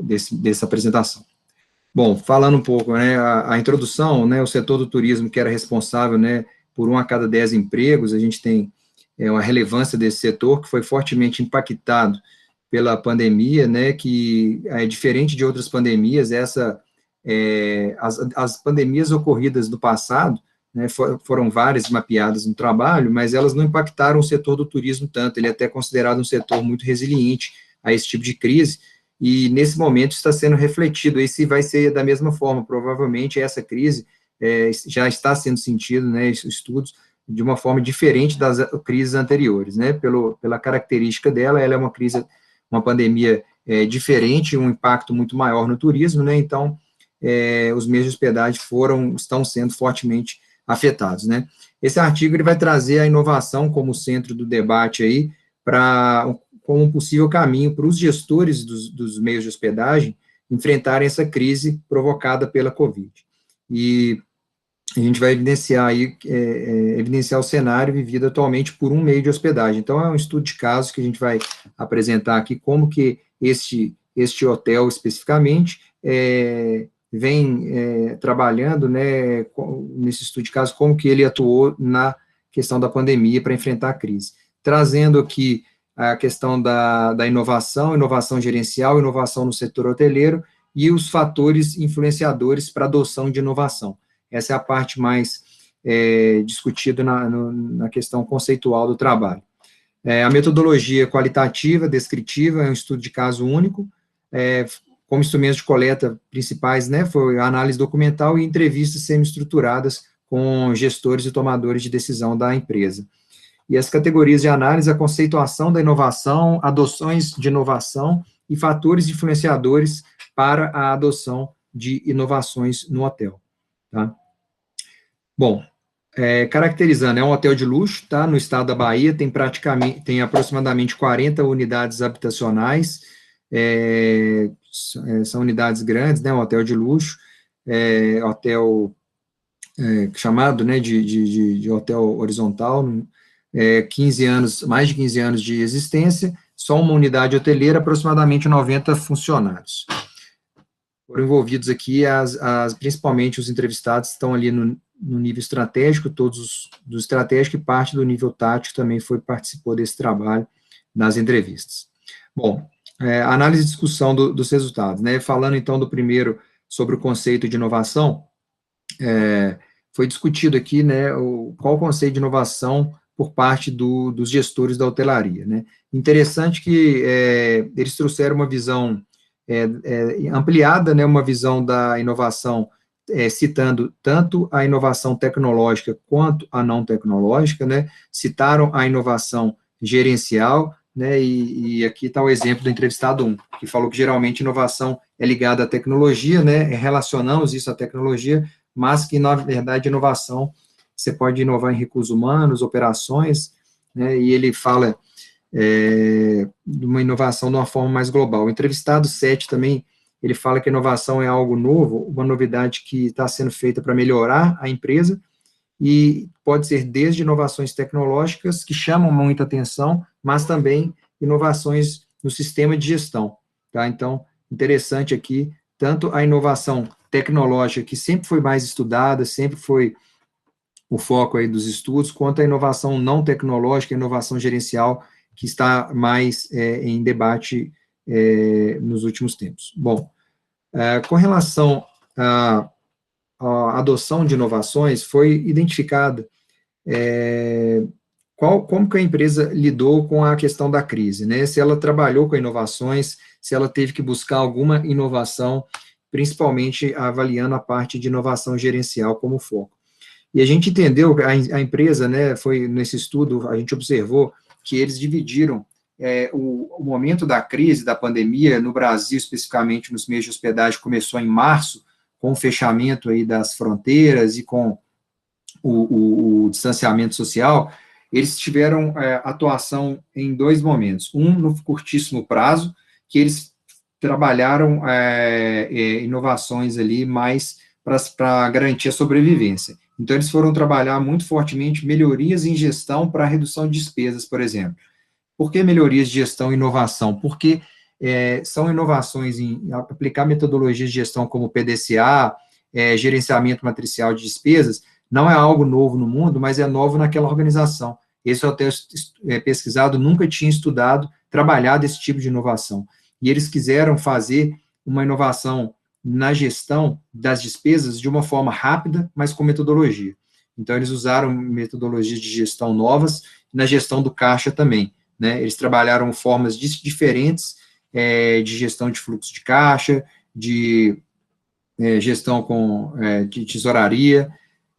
dessa apresentação. Bom, falando um pouco, né, a introdução, né, o setor do turismo, que era responsável, né, por 1 a cada 10 empregos, a gente tem uma relevância desse setor, que foi fortemente impactado pela pandemia, né, que é diferente de outras pandemias, as pandemias ocorridas no passado, né, foram várias mapeadas no trabalho, mas elas não impactaram o setor do turismo tanto, ele é até considerado um setor muito resiliente a esse tipo de crise, e nesse momento está sendo refletido, e se vai ser da mesma forma, provavelmente essa crise já está sendo sentido, né, estudos, de uma forma diferente das crises anteriores, né, pela característica dela, ela é uma pandemia diferente, um impacto muito maior no turismo, né, então os meios de hospedagem estão sendo fortemente afetados, né. Esse artigo ele vai trazer a inovação como centro do debate aí, como um possível caminho para os gestores dos meios de hospedagem enfrentarem essa crise provocada pela Covid. E a gente vai evidenciar o cenário vivido atualmente por um meio de hospedagem. Então, é um estudo de casos que a gente vai apresentar aqui, como que este hotel, especificamente, vem trabalhando, né, nesse estudo de casos, como que ele atuou na questão da pandemia para enfrentar a crise. Trazendo aqui a questão da inovação gerencial, inovação no setor hoteleiro e os fatores influenciadores para a adoção de inovação. Essa é a parte mais discutida na questão conceitual do trabalho. A metodologia qualitativa, descritiva, é um estudo de caso único, como instrumentos de coleta principais, né, foi a análise documental e entrevistas semi-estruturadas com gestores e tomadores de decisão da empresa. E as categorias de análise, a conceituação da inovação, adoções de inovação e fatores influenciadores para a adoção de inovações no hotel, tá? Bom, caracterizando, é um hotel de luxo, tá, no estado da Bahia, tem aproximadamente 40 unidades habitacionais, são unidades grandes, né, um hotel de luxo, hotel chamado, né, de hotel horizontal, 15 anos, mais de 15 anos de existência, só uma unidade hoteleira, aproximadamente 90 funcionários. Foram envolvidos aqui, principalmente os entrevistados estão ali no nível estratégico, todos do estratégico, e parte do nível tático também participou desse trabalho nas entrevistas. Bom, análise e discussão dos resultados, né, falando então do primeiro, sobre o conceito de inovação, foi discutido aqui, né, qual o conceito de inovação por parte dos gestores da hotelaria, né. Interessante que eles trouxeram uma visão ampliada, né, uma visão da inovação, citando tanto a inovação tecnológica quanto a não tecnológica, né, citaram a inovação gerencial, né, e aqui está o exemplo do entrevistado 1, que falou que geralmente inovação é ligada à tecnologia, né, relacionamos isso à tecnologia, mas que, na verdade, inovação, você pode inovar em recursos humanos, operações, né, e ele fala de uma inovação de uma forma mais global. O entrevistado 7 também, ele fala que a inovação é algo novo, uma novidade que está sendo feita para melhorar a empresa, e pode ser desde inovações tecnológicas, que chamam muita atenção, mas também inovações no sistema de gestão, tá? Então, interessante aqui, tanto a inovação tecnológica, que sempre foi mais estudada, sempre foi o foco aí dos estudos, quanto a inovação não tecnológica, a inovação gerencial, que está mais em debate nos últimos tempos. Bom, com relação à adoção de inovações, foi identificada como que a empresa lidou com a questão da crise, né? Se ela trabalhou com inovações, se ela teve que buscar alguma inovação, principalmente avaliando a parte de inovação gerencial como foco. E a gente entendeu, a empresa, né, foi nesse estudo, a gente observou que eles dividiram o momento da crise, da pandemia, no Brasil, especificamente nos meios de hospedagem, começou em março, com o fechamento aí das fronteiras e com o distanciamento social. Eles tiveram atuação em 2 momentos. Um, no curtíssimo prazo, que eles trabalharam inovações ali mais para garantir a sobrevivência. Então, eles foram trabalhar muito fortemente melhorias em gestão para redução de despesas, por exemplo. Por que melhorias de gestão e inovação? Porque são inovações em aplicar metodologias de gestão como PDCA, gerenciamento matricial de despesas, não é algo novo no mundo, mas é novo naquela organização. Esse hotel pesquisado nunca tinha estudado, trabalhado esse tipo de inovação. E eles quiseram fazer uma inovação na gestão das despesas de uma forma rápida, mas com metodologia. Então, eles usaram metodologias de gestão novas, na gestão do caixa também, né? Eles trabalharam formas diferentes de gestão de fluxo de caixa, de gestão de tesouraria,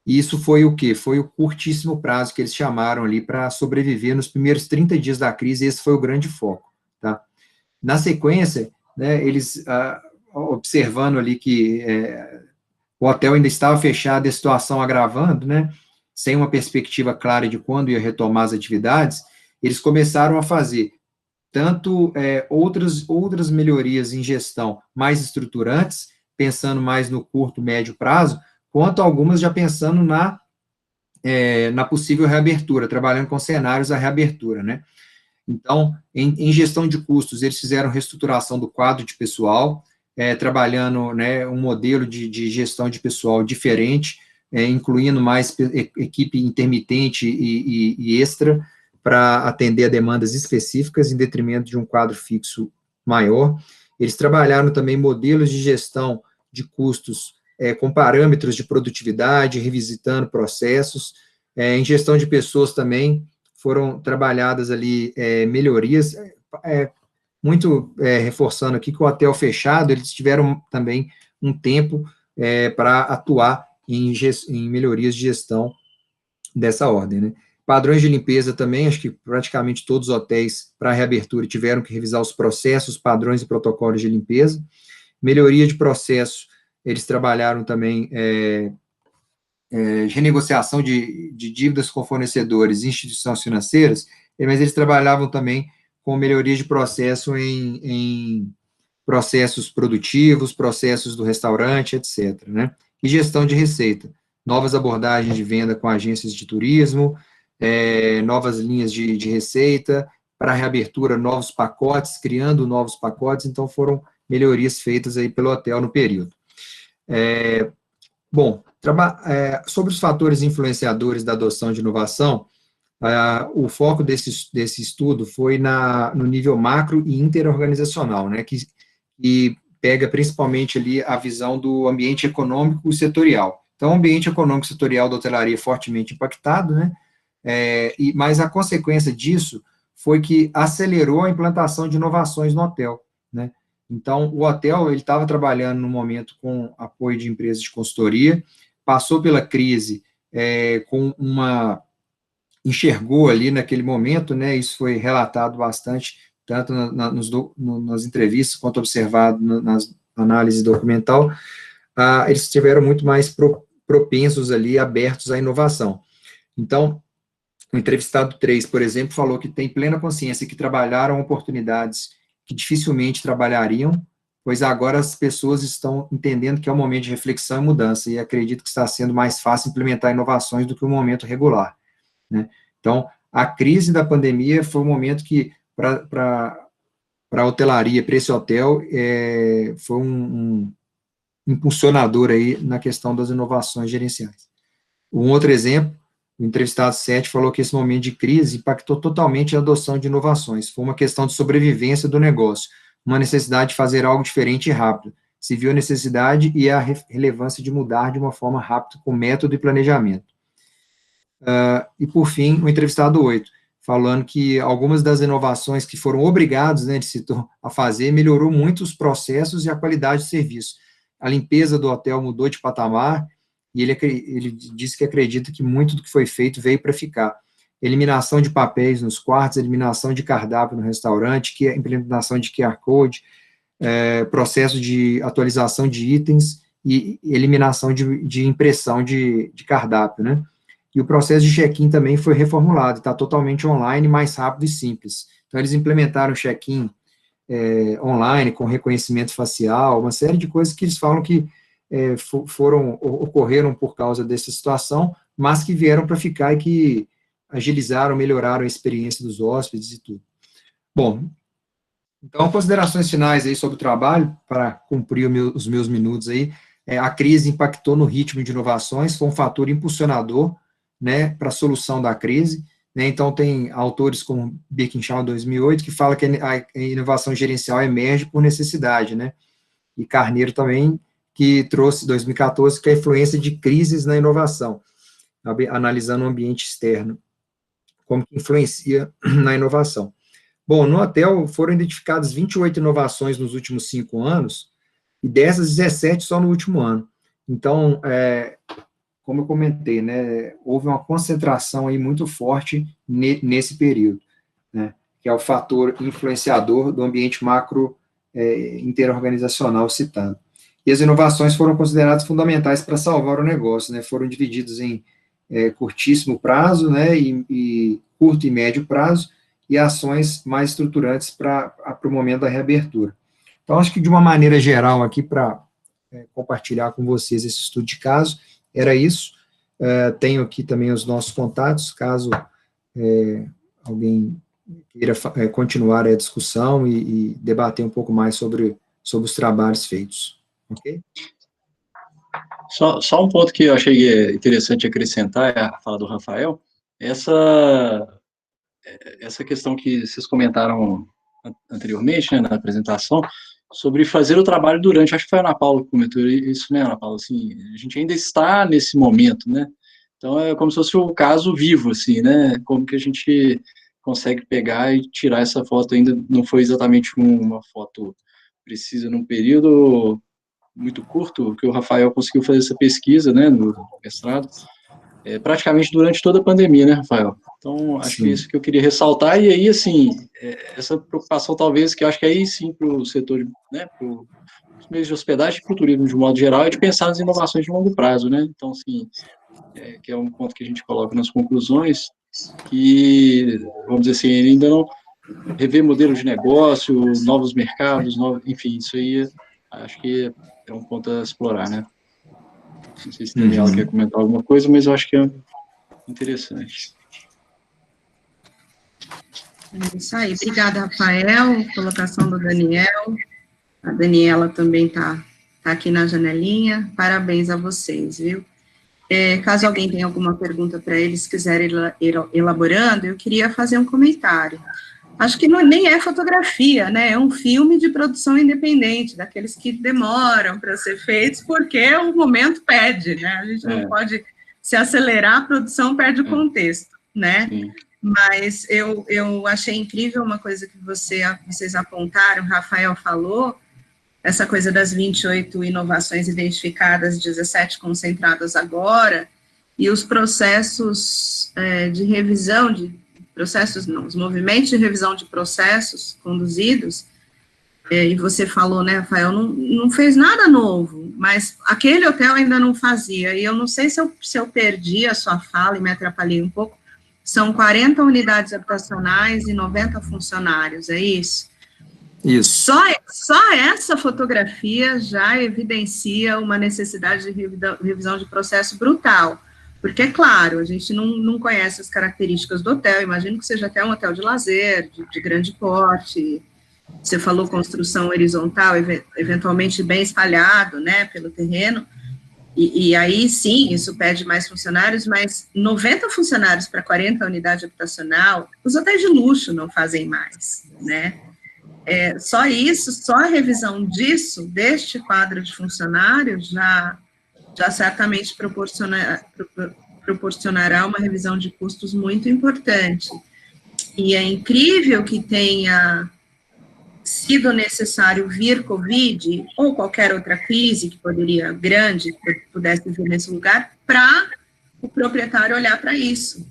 e isso foi o quê? Foi o curtíssimo prazo que eles chamaram ali para sobreviver nos primeiros 30 dias da crise, e esse foi o grande foco, tá? Na sequência, né, eles, observando ali que o hotel ainda estava fechado e a situação agravando, né, sem uma perspectiva clara de quando ia retomar as atividades, eles começaram a fazer tanto outras melhorias em gestão mais estruturantes, pensando mais no curto, médio prazo, quanto algumas já pensando na possível reabertura, trabalhando com cenários da reabertura, né. Então, em gestão de custos, eles fizeram reestruturação do quadro de pessoal, trabalhando, né, um modelo de gestão de pessoal diferente, incluindo mais equipe intermitente e extra, para atender a demandas específicas, em detrimento de um quadro fixo maior. Eles trabalharam também modelos de gestão de custos com parâmetros de produtividade, revisitando processos. Em gestão de pessoas também, foram trabalhadas ali melhorias, muito reforçando aqui que o hotel fechado, eles tiveram também um tempo para atuar em melhorias de gestão dessa ordem, né. Padrões de limpeza também, acho que praticamente todos os hotéis, para a reabertura, tiveram que revisar os processos, padrões e protocolos de limpeza. Melhoria de processo, eles trabalharam também renegociação de dívidas com fornecedores e instituições financeiras, mas eles trabalhavam também com melhoria de processo em processos produtivos, processos do restaurante, etc., né? E gestão de receita, novas abordagens de venda com agências de turismo, novas linhas de receita, para a reabertura, novos pacotes, criando novos pacotes, então foram melhorias feitas aí pelo hotel no período. Bom, sobre os fatores influenciadores da adoção de inovação, o foco desse estudo foi no nível macro e interorganizacional, né, que pega principalmente ali a visão do ambiente econômico e setorial. Então, o ambiente econômico e setorial da hotelaria é fortemente impactado, né, mas a consequência disso foi que acelerou a implantação de inovações no hotel, né. Então, o hotel, ele estava trabalhando no momento com apoio de empresas de consultoria, passou pela crise enxergou ali naquele momento, né, isso foi relatado bastante, tanto nas entrevistas, quanto observado nas análises documental, eles estiveram muito mais propensos ali, abertos à inovação. Então, o entrevistado 3, por exemplo, falou que tem plena consciência que trabalharam oportunidades que dificilmente trabalhariam, pois agora as pessoas estão entendendo que é um momento de reflexão e mudança, e acredito que está sendo mais fácil implementar inovações do que o momento regular, né? Então, a crise da pandemia foi um momento que, para a hotelaria, para esse hotel, foi um impulsionador aí na questão das inovações gerenciais. Um outro exemplo, o entrevistado 7 falou que esse momento de crise impactou totalmente a adoção de inovações, foi uma questão de sobrevivência do negócio, uma necessidade de fazer algo diferente e rápido. Se viu a necessidade e a relevância de mudar de uma forma rápida, com método e planejamento. E, por fim, o entrevistado 8, falando que algumas das inovações que foram obrigados, né, ele citou, a fazer, melhorou muito os processos e a qualidade do serviço. A limpeza do hotel mudou de patamar, e ele disse que acredita que muito do que foi feito veio para ficar. eliminação de papéis nos quartos, eliminação de cardápio no restaurante, que é implementação de QR Code, processo de atualização de itens e eliminação de impressão de cardápio, né? E o processo de check-in também foi reformulado, está totalmente online, mais rápido e simples. Então, eles implementaram o check-in online, com reconhecimento facial, uma série de coisas que eles falam que ocorreram por causa dessa situação, mas que vieram para ficar e que agilizaram, melhoraram a experiência dos hóspedes e tudo. Bom, então, considerações finais aí sobre o trabalho, para cumprir os meus minutos aí. A crise impactou no ritmo de inovações, foi um fator impulsionador, né, para a solução da crise, né? Então, tem autores como Birkinshaw, em 2008, que fala que a inovação gerencial emerge por necessidade, né? E Carneiro também, que trouxe, em 2014, que a influência de crises na inovação, analisando o ambiente externo, como que influencia na inovação. Bom, no hotel foram identificadas 28 inovações nos últimos 5 anos, e dessas 17 só no último ano. Então, como eu comentei, né, houve uma concentração aí muito forte nesse período, né, que é o fator influenciador do ambiente macro interorganizacional citado. E as inovações foram consideradas fundamentais para salvar o negócio, né, foram divididos em curtíssimo prazo, né, e curto e médio prazo, e ações mais estruturantes para o momento da reabertura. Então, acho que de uma maneira geral aqui, para compartilhar com vocês esse estudo de caso, era isso. Tenho aqui também os nossos contatos, caso alguém queira continuar a discussão e debater um pouco mais sobre os trabalhos feitos. Ok? Só um ponto que eu achei interessante acrescentar, a fala do Rafael, essa questão que vocês comentaram anteriormente, né, na apresentação, sobre fazer o trabalho durante, acho que foi a Ana Paula que comentou isso, né, Ana Paula, assim, a gente ainda está nesse momento, né, então é como se fosse o caso vivo, assim, né, como que a gente consegue pegar e tirar essa foto, ainda não foi exatamente uma foto precisa num período muito curto, que o Rafael conseguiu fazer essa pesquisa, né, no mestrado, praticamente durante toda a pandemia, né, Rafael? Então, acho que isso que eu queria ressaltar, e aí, assim, essa preocupação, talvez, que eu acho que aí, sim, para o setor, né, para os meios de hospedagem e para o turismo, de modo geral, é de pensar nas inovações de longo prazo, né? Então, assim, que é um ponto que a gente coloca nas conclusões, que, vamos dizer assim, ainda não rever modelo de negócio, novos mercados, enfim, isso aí, acho que é um ponto a explorar, né? Não sei se a Daniela quer comentar alguma coisa, mas eu acho que é interessante. É isso aí. Obrigada, Rafael. Colocação do Daniel. A Daniela também está aqui na janelinha. Parabéns a vocês, viu? Caso alguém tenha alguma pergunta para eles, quiserem ir elaborando, eu queria fazer um comentário. Acho que nem é fotografia, né? É um filme de produção independente, daqueles que demoram para ser feitos, porque o momento pede, né? A gente não pode se acelerar, a produção perde o contexto, né? Sim. Mas eu achei incrível uma coisa que vocês apontaram, o Rafael falou, essa coisa das 28 inovações identificadas, 17 concentradas agora, e os processos de revisão os movimentos de revisão de processos conduzidos, e você falou, né, Rafael, não fez nada novo, mas aquele hotel ainda não fazia, e eu não sei se eu perdi a sua fala e me atrapalhei um pouco, são 40 unidades habitacionais e 90 funcionários, é isso? Isso. Só essa fotografia já evidencia uma necessidade de revisão de processo brutal, porque, é claro, a gente não conhece as características do hotel, imagino que seja até um hotel de lazer, de grande porte, você falou construção horizontal, eventualmente bem espalhado, né, pelo terreno, e aí, sim, isso pede mais funcionários, mas 90 funcionários para 40 unidades habitacional, os hotéis de luxo não fazem mais, né? Só isso, só a revisão deste quadro de funcionários, já certamente proporcionará uma revisão de custos muito importante. E é incrível que tenha sido necessário vir Covid, ou qualquer outra crise que pudesse vir nesse lugar, para o proprietário olhar para isso,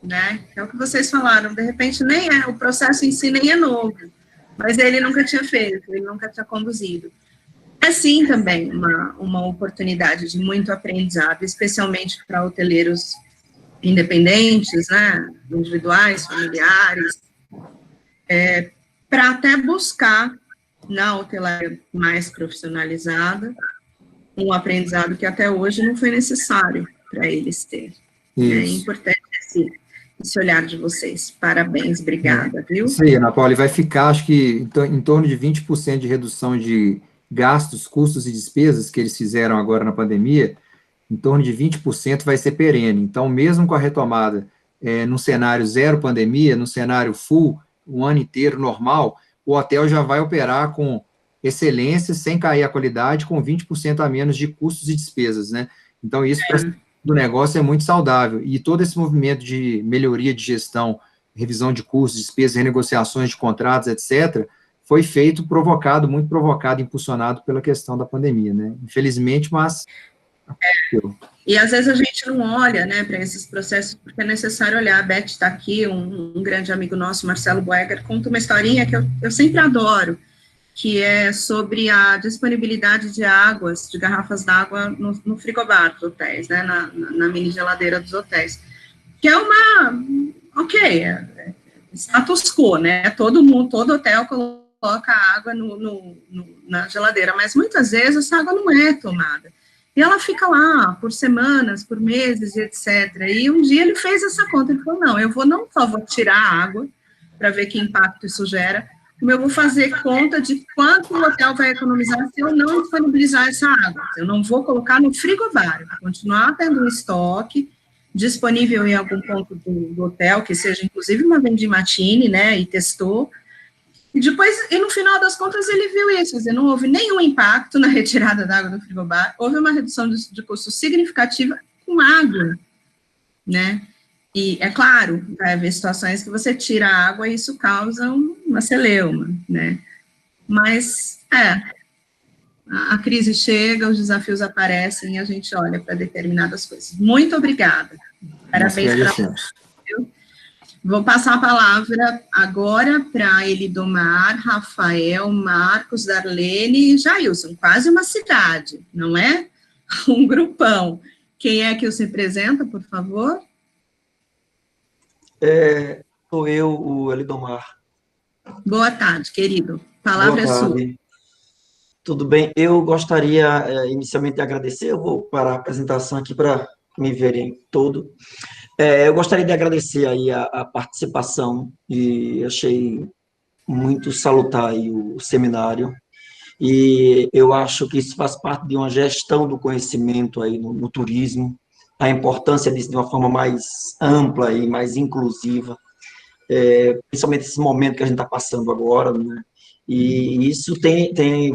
né? É o que vocês falaram, de repente o processo em si nem é novo, mas ele nunca tinha feito, ele nunca tinha conduzido. É sim também uma oportunidade de muito aprendizado, especialmente para hoteleiros independentes, né, individuais, familiares, para até buscar na hotelaria mais profissionalizada um aprendizado que até hoje não foi necessário para eles terem. É importante esse olhar de vocês. Parabéns, obrigada, viu? Isso aí, Ana Paula, e vai ficar, acho que, em torno de 20% de redução de gastos, custos e despesas que eles fizeram agora na pandemia, em torno de 20% vai ser perene. Então, mesmo com a retomada num cenário zero pandemia, num cenário full, um ano inteiro normal, o hotel já vai operar com excelência, sem cair a qualidade, com 20% a menos de custos e despesas, né? Então, isso do negócio é muito saudável. E todo esse movimento de melhoria de gestão, revisão de custos, despesas, renegociações de contratos, etc., foi feito, muito provocado, impulsionado pela questão da pandemia, né? Infelizmente, mas... E às vezes a gente não olha, né, para esses processos, porque é necessário olhar. A Beth está aqui, um grande amigo nosso, Marcelo Boeger, conta uma historinha que eu sempre adoro, que é sobre a disponibilidade de águas, de garrafas d'água no frigobar dos hotéis, né, na mini geladeira dos hotéis, que é status quo, né, todo hotel coloca água na geladeira, mas muitas vezes essa água não é tomada. E ela fica lá por semanas, por meses, etc. E um dia ele fez essa conta, ele falou, não só vou tirar a água, para ver que impacto isso gera, como eu vou fazer conta de quanto o hotel vai economizar se eu não disponibilizar essa água. Eu não vou colocar no frigobar, vou continuar tendo um estoque disponível em algum ponto do hotel, que seja inclusive uma vending machine, né, e testou. E no final das contas, ele viu isso, quer dizer, não houve nenhum impacto na retirada da água do frigobar, houve uma redução de custo significativa com água, né? E, é claro, vai haver situações que você tira a água e isso causa uma celeuma, né? Mas, a crise chega, os desafios aparecem e a gente olha para determinadas coisas. Muito obrigada. Parabéns para vocês. Vou passar a palavra agora para Elidomar, Rafael, Marcos, Darlene e Jailson. Quase uma cidade, não é? Um grupão. Quem é que os representa, por favor? Sou eu, o Elidomar. Boa tarde, querido. Palavra é sua. Tudo bem? Eu gostaria inicialmente de agradecer, eu vou parar a apresentação aqui para me verem todo. Eu gostaria de agradecer aí a participação, e achei muito salutar aí o seminário, e eu acho que isso faz parte de uma gestão do conhecimento aí no turismo, a importância disso de uma forma mais ampla e mais inclusiva, principalmente esse momento que a gente está passando agora, né? E isso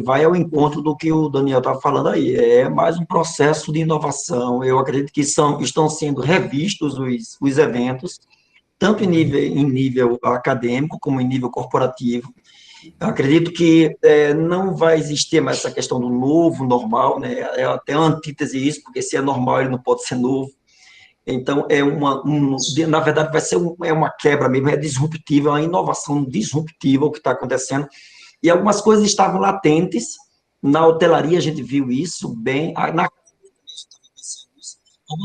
vai ao encontro do que o Daniel estava falando aí, é mais um processo de inovação. Eu acredito que estão sendo revistos os eventos, tanto em nível acadêmico, como em nível corporativo. Eu acredito que não vai existir mais essa questão do novo, normal, né? É até uma antítese isso, porque se é normal, ele não pode ser novo. Então, na verdade, vai ser uma quebra mesmo, é disruptiva, é uma inovação disruptiva o que está acontecendo. E algumas coisas estavam latentes, na hotelaria a gente viu isso bem, algumas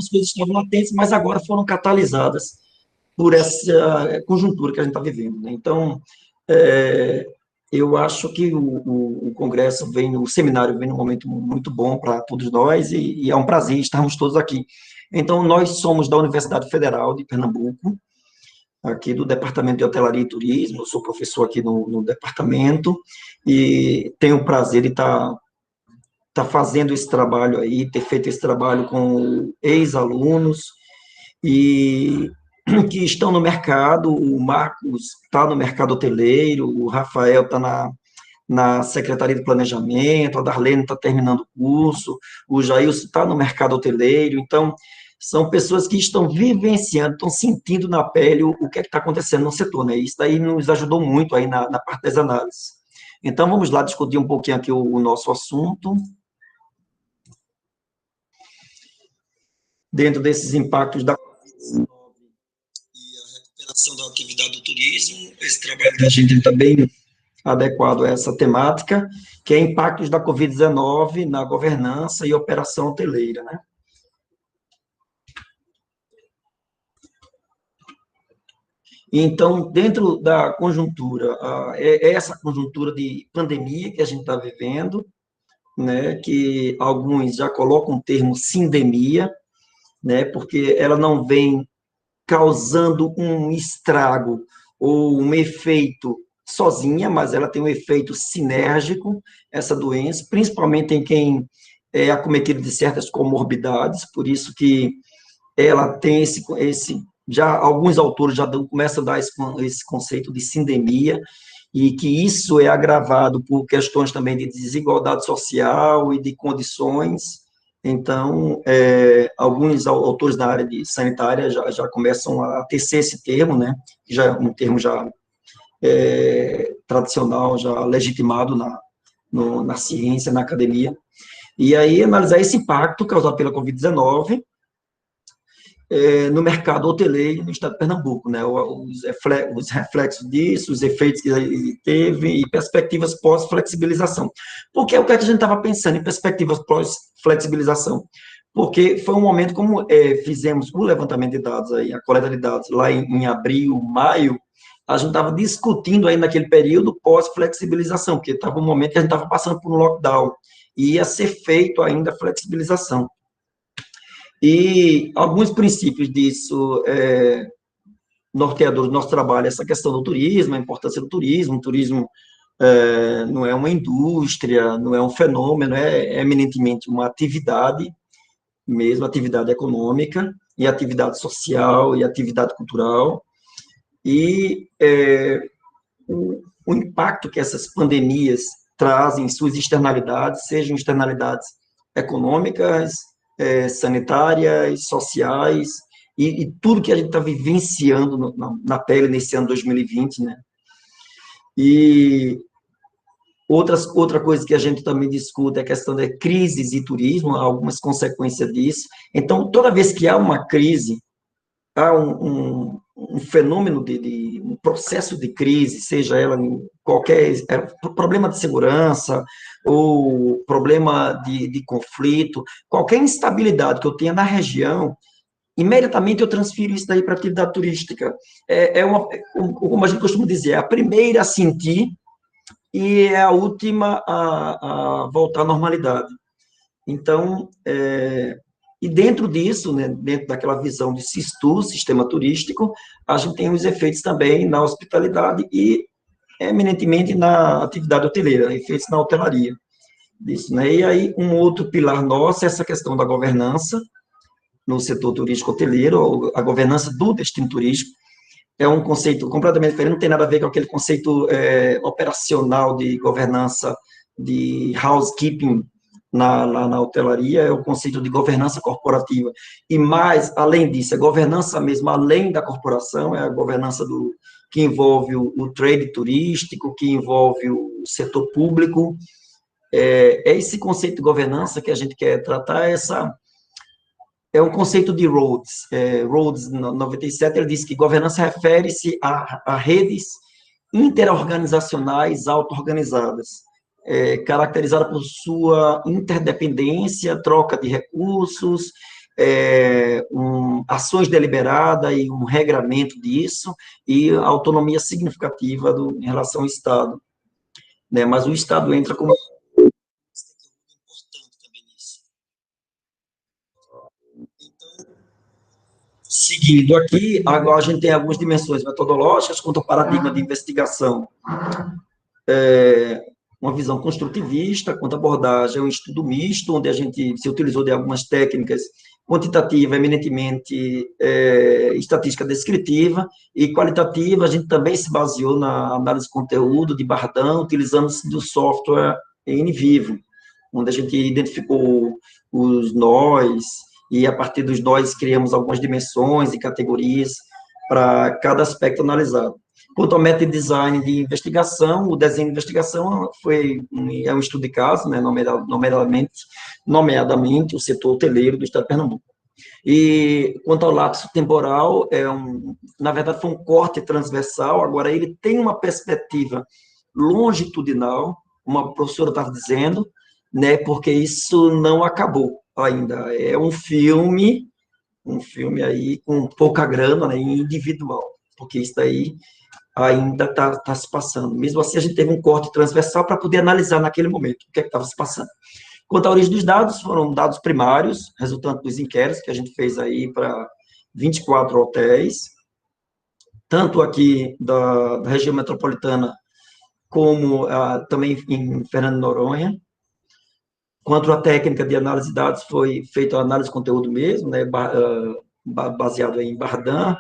coisas estavam latentes, mas agora foram catalisadas por essa conjuntura que a gente está vivendo, né? Então, eu acho que o Congresso o seminário vem num momento muito bom para todos nós, e é um prazer estarmos todos aqui. Então, nós somos da Universidade Federal de Pernambuco, aqui do Departamento de Hotelaria e Turismo, eu sou professor aqui no departamento, e tenho o prazer de estar fazendo esse trabalho aí, ter feito esse trabalho com ex-alunos, e que estão no mercado. O Marcos está no mercado hoteleiro, o Rafael está na Secretaria de Planejamento, a Darlene está terminando o curso, o Jailson está no mercado hoteleiro. Então, são pessoas que estão vivenciando, estão sentindo na pele o que é que está acontecendo no setor, né? Isso daí nos ajudou muito aí na parte das análises. Então, vamos lá discutir um pouquinho aqui o nosso assunto. Dentro desses impactos da Covid-19 e coordenação da atividade do turismo. Esse trabalho da gente está bem adequado a essa temática, que é impactos da Covid-19 na governança e operação hoteleira, né? Então, dentro da conjuntura, é essa conjuntura de pandemia que a gente está vivendo, né, que alguns já colocam o termo sindemia, né, porque ela não vem causando um estrago ou um efeito sozinha, mas ela tem um efeito sinérgico, essa doença, principalmente em quem é acometido de certas comorbidades, por isso que ela tem já alguns autores já começam a dar esse conceito de sindemia, e que isso é agravado por questões também de desigualdade social e de condições. Então, alguns autores da área de sanitária já começam a tecer esse termo, né, que já é um termo já tradicional, já legitimado na ciência, na academia, e aí analisar esse impacto causado pela Covid-19 no mercado hoteleiro no estado de Pernambuco, né, os reflexos disso, os efeitos que ele teve e perspectivas pós-flexibilização. Porque é o que a gente estava pensando em perspectivas pós-flexibilização, porque foi um momento, como fizemos o levantamento de dados, aí, a coleta de dados lá em abril, maio, a gente estava discutindo aí naquele período pós-flexibilização, porque estava um momento que a gente estava passando por um lockdown, e ia ser feito ainda a flexibilização. E alguns princípios disso, norteadores do nosso trabalho, essa questão do turismo, a importância do turismo, o turismo não é uma indústria, não é um fenômeno, é eminentemente uma atividade, mesmo atividade econômica, e atividade social, e atividade cultural, e o impacto que essas pandemias trazem, suas externalidades, sejam externalidades econômicas, sanitárias, sociais, e tudo que a gente está vivenciando na pele nesse ano 2020, né? E outra coisa que a gente também discute é a questão da crises e turismo, algumas consequências disso. Então, toda vez que há uma crise, há um fenômeno um processo de crise, seja ela em qualquer problema de segurança, ou problema de conflito, qualquer instabilidade que eu tenha na região, imediatamente eu transfiro isso daí para a atividade turística. Como a gente costuma dizer, é a primeira a sentir e é a última a voltar à normalidade. Então, e dentro disso, né, dentro daquela visão de SISTU, sistema turístico, a gente tem os efeitos também na hospitalidade e, eminentemente, na atividade hoteleira, efeitos na hotelaria. Disso, né? E aí, um outro pilar nosso é essa questão da governança no setor turístico hoteleiro, a governança do destino turístico. É um conceito completamente diferente, não tem nada a ver com aquele conceito operacional de governança, de housekeeping na hotelaria, é o conceito de governança corporativa. E mais, além disso, a governança mesmo, além da corporação, é a governança que envolve o trade turístico, que envolve o setor público. É esse conceito de governança que a gente quer tratar, é um conceito de Rhodes. Rhodes, em 97, ele disse que governança refere-se a redes interorganizacionais auto-organizadas, caracterizada por sua interdependência, troca de recursos, ações deliberadas e um regramento disso, e autonomia significativa em relação ao Estado. Né? Mas o Estado entra como importante também nisso. Então, seguindo aqui, agora a gente tem algumas dimensões metodológicas quanto ao paradigma de investigação. Uma visão construtivista, quanto à abordagem, é um estudo misto, onde a gente se utilizou de algumas técnicas quantitativa, eminentemente estatística descritiva, e qualitativa, a gente também se baseou na análise de conteúdo de Bardão, utilizando-se do software NVivo, onde a gente identificou os nós, e a partir dos nós criamos algumas dimensões e categorias para cada aspecto analisado. Quanto ao método de design de investigação, o desenho de investigação é um estudo de caso, né, nomeadamente o setor hoteleiro do estado de Pernambuco. E quanto ao lapso temporal, na verdade, foi um corte transversal, agora ele tem uma perspectiva longitudinal, uma professora estava dizendo, né, porque isso não acabou ainda, é um filme aí com pouca grana, né, individual, porque isso daí ainda está se passando. Mesmo assim, a gente teve um corte transversal para poder analisar naquele momento o que estava se passando. Quanto à origem dos dados, foram dados primários, resultante dos inquéritos que a gente fez aí para 24 hotéis, tanto aqui da região metropolitana, como também em Fernando de Noronha. Quanto à técnica de análise de dados, foi feita a análise de conteúdo mesmo, né, baseado em Bardan,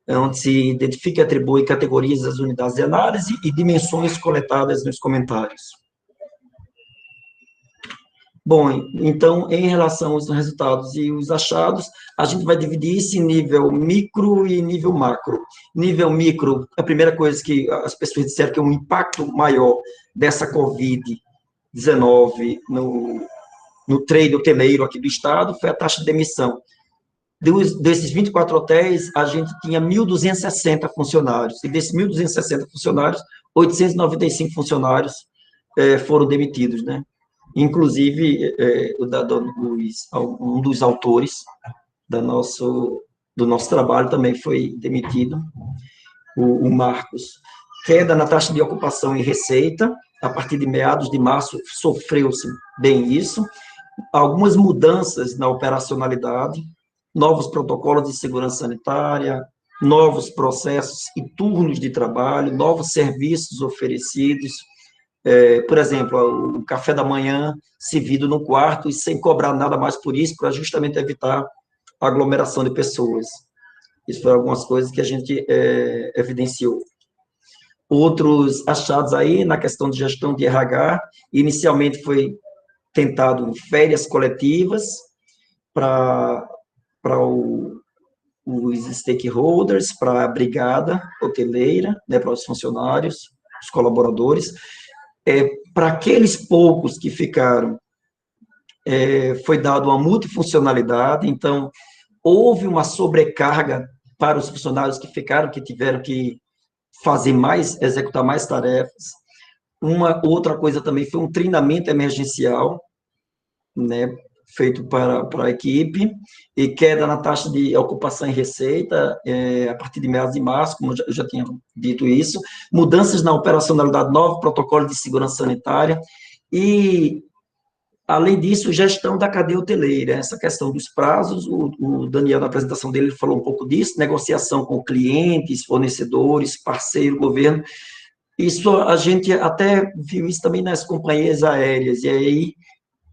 onde se identifica e atribui categorias das unidades de análise e dimensões coletadas nos comentários. Bom, então, em relação aos resultados e os achados, a gente vai dividir isso em nível micro e nível macro. Nível micro, a primeira coisa que as pessoas disseram que é um impacto maior dessa Covid-19 no trade hoteleiro aqui do estado foi a taxa de demissão. Desses 24 hotéis, a gente tinha 1.260 funcionários, e desses 1.260 funcionários, 895 funcionários foram demitidos, né? Inclusive, um dos autores do nosso trabalho também foi demitido, o Marcos. Queda na taxa de ocupação e receita, a partir de meados de março, sofreu-se bem isso. Algumas mudanças na operacionalidade, novos protocolos de segurança sanitária, novos processos e turnos de trabalho, novos serviços oferecidos. Por exemplo, o café da manhã servido no quarto e sem cobrar nada mais por isso, para justamente evitar a aglomeração de pessoas. Isso foram algumas coisas que a gente evidenciou. Outros achados aí, na questão de gestão de RH, inicialmente foi tentado férias coletivas para os stakeholders, para a brigada hoteleira, né, para os funcionários, os colaboradores. Para aqueles poucos que ficaram, foi dada uma multifuncionalidade, então, houve uma sobrecarga para os funcionários que ficaram, que tiveram que executar mais tarefas. Uma outra coisa também foi um treinamento emergencial, né, feito para a equipe, e queda na taxa de ocupação e receita, a partir de meados de março, como eu já tinha dito isso, mudanças na operacionalidade, novo protocolo de segurança sanitária, e, além disso, gestão da cadeia hoteleira, essa questão dos prazos, o Daniel, na apresentação dele, falou um pouco disso, negociação com clientes, fornecedores, parceiro, governo, isso a gente até viu isso também nas companhias aéreas, e aí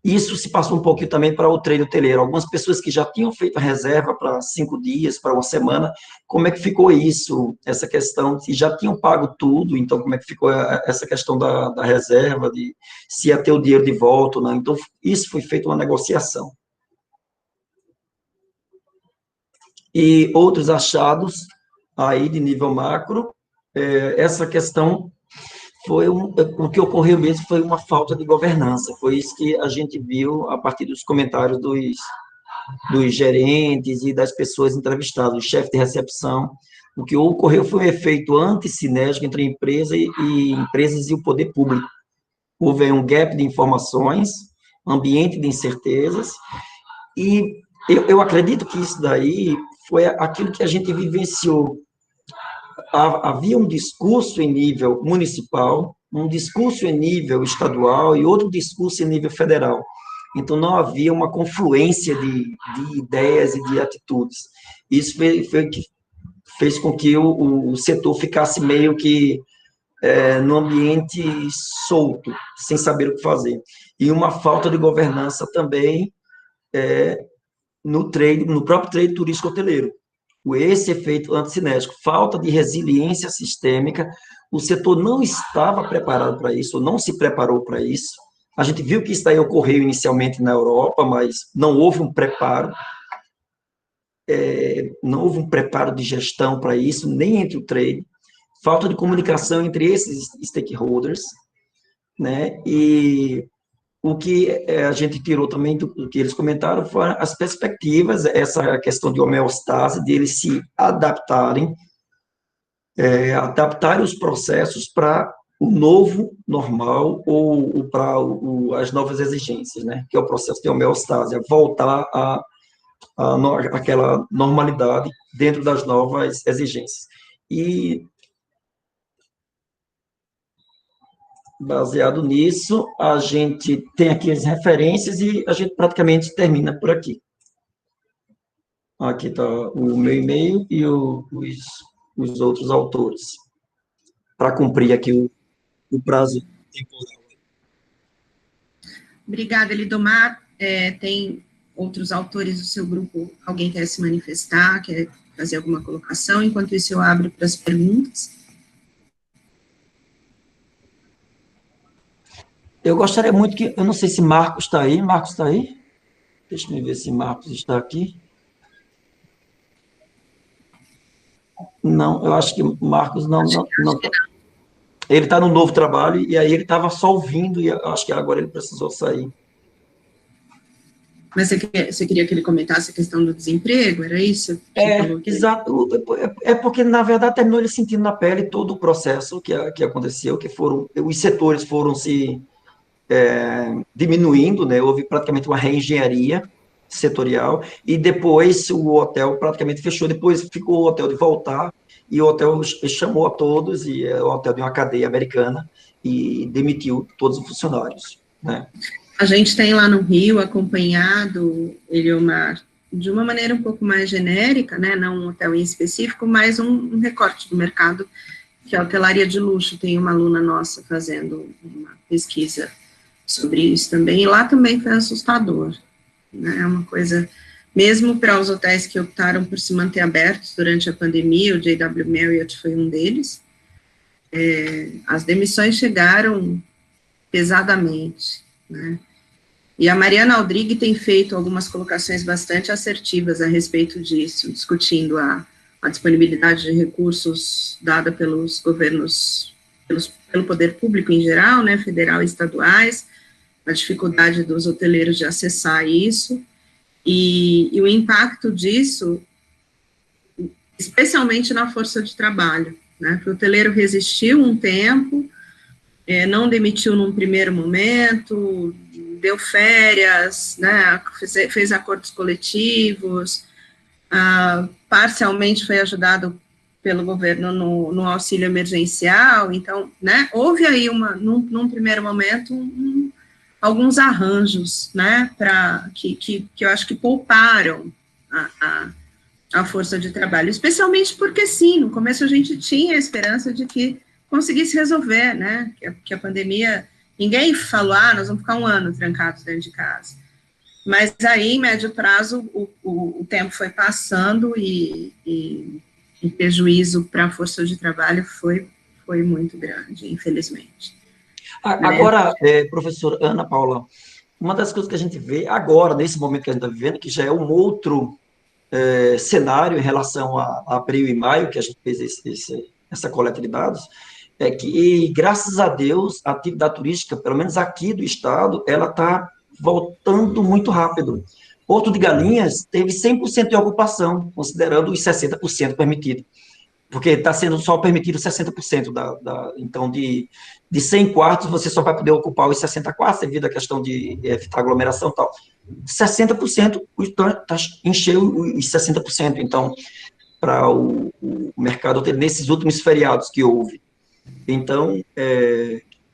isso se passou um pouquinho também para o trade hoteleiro. Algumas pessoas que já tinham feito a reserva para 5 dias, para uma semana, como é que ficou isso? Essa questão, se já tinham pago tudo, então como é que ficou essa questão da reserva, de se ia ter o dinheiro de volta ou não? Então, isso foi feito uma negociação. E outros achados aí de nível macro, essa questão o que ocorreu mesmo foi uma falta de governança, foi isso que a gente viu a partir dos comentários dos gerentes e das pessoas entrevistadas, o chefe de recepção. O que ocorreu foi um efeito antissinérgico entre empresas e o poder público. Houve um gap de informações, ambiente de incertezas, e eu acredito que isso daí foi aquilo que a gente vivenciou. Havia um discurso em nível municipal, um discurso em nível estadual e outro discurso em nível federal. Então, não havia uma confluência de ideias e de atitudes. Isso fez com que o setor ficasse meio que no ambiente solto, sem saber o que fazer. E uma falta de governança também no próprio trade turístico hoteleiro. Esse efeito antissinérgico, falta de resiliência sistêmica, o setor não estava preparado para isso, ou não se preparou para isso. A gente viu que isso daí ocorreu inicialmente na Europa, mas não houve um preparo, não houve um preparo de gestão para isso, nem entre o trade, falta de comunicação entre esses stakeholders, né, e o que a gente tirou também do que eles comentaram foram as perspectivas, essa questão de homeostase, de eles se adaptarem, adaptarem os processos para o novo normal ou para as novas exigências, né? Que é o processo de homeostase, voltar àquela normalidade dentro das novas exigências. E baseado nisso, a gente tem aqui as referências e a gente praticamente termina por aqui. Aqui está o meu e-mail e os outros autores, para cumprir aqui o prazo temporal. Obrigada, Elidomar. Tem outros autores do seu grupo? Alguém quer se manifestar, quer fazer alguma colocação? Enquanto isso, eu abro para as perguntas. Eu gostaria muito que, eu não sei se Marcos está aí. Marcos está aí? Deixa eu ver se Marcos está aqui. Não, eu acho que Marcos não tá. Ele está no novo trabalho, e aí ele estava só ouvindo, e eu acho que agora ele precisou sair. Mas você queria que ele comentasse a questão do desemprego, era isso? Exato. É porque, na verdade, terminou ele sentindo na pele todo o processo que aconteceu, que os setores foram se diminuindo, né? Houve praticamente uma reengenharia setorial, e depois o hotel praticamente fechou, depois ficou o hotel de voltar, e o hotel chamou a todos, e é o hotel de uma cadeia americana, e demitiu todos os funcionários, né? A gente tem lá no Rio acompanhado, Eliomar, de uma maneira um pouco mais genérica, né, não um hotel em específico, mas um recorte do mercado, que é a hotelaria de luxo. Tem uma aluna nossa fazendo uma pesquisa sobre isso também, e lá também foi assustador, né, é uma coisa, mesmo para os hotéis que optaram por se manter abertos durante a pandemia, o JW Marriott foi um deles, as demissões chegaram pesadamente, né? E a Mariana Aldrigue tem feito algumas colocações bastante assertivas a respeito disso, discutindo a disponibilidade de recursos dada pelos governos, pelo poder público em geral, né, federal e estaduais, a dificuldade dos hoteleiros de acessar isso, e o impacto disso, especialmente na força de trabalho, né, que o hoteleiro resistiu um tempo, não demitiu num primeiro momento, deu férias, né, fez acordos coletivos, parcialmente foi ajudado pelo governo no auxílio emergencial, então, né, houve aí num primeiro momento, alguns arranjos, né, que eu acho que pouparam a força de trabalho, especialmente porque, sim, no começo a gente tinha a esperança de que conseguisse resolver, né, que a pandemia, ninguém falou, nós vamos ficar um ano trancados dentro de casa, mas aí, em médio prazo, o tempo foi passando e o prejuízo para a força de trabalho foi muito grande, infelizmente. Agora, professora Ana Paula, uma das coisas que a gente vê agora, nesse momento que a gente está vivendo, que já é um outro cenário em relação a abril e maio, que a gente fez essa coleta de dados, é que, graças a Deus, a atividade turística, pelo menos aqui do estado, ela está voltando muito rápido. Porto de Galinhas teve 100% de ocupação, considerando os 60% permitido, porque está sendo só permitido 60%, então, de 100 quartos, você só vai poder ocupar os 60 quartos, devido à questão de evitar aglomeração e tal. 60% encheu os 60%, então, para o mercado nesses últimos feriados que houve. Então,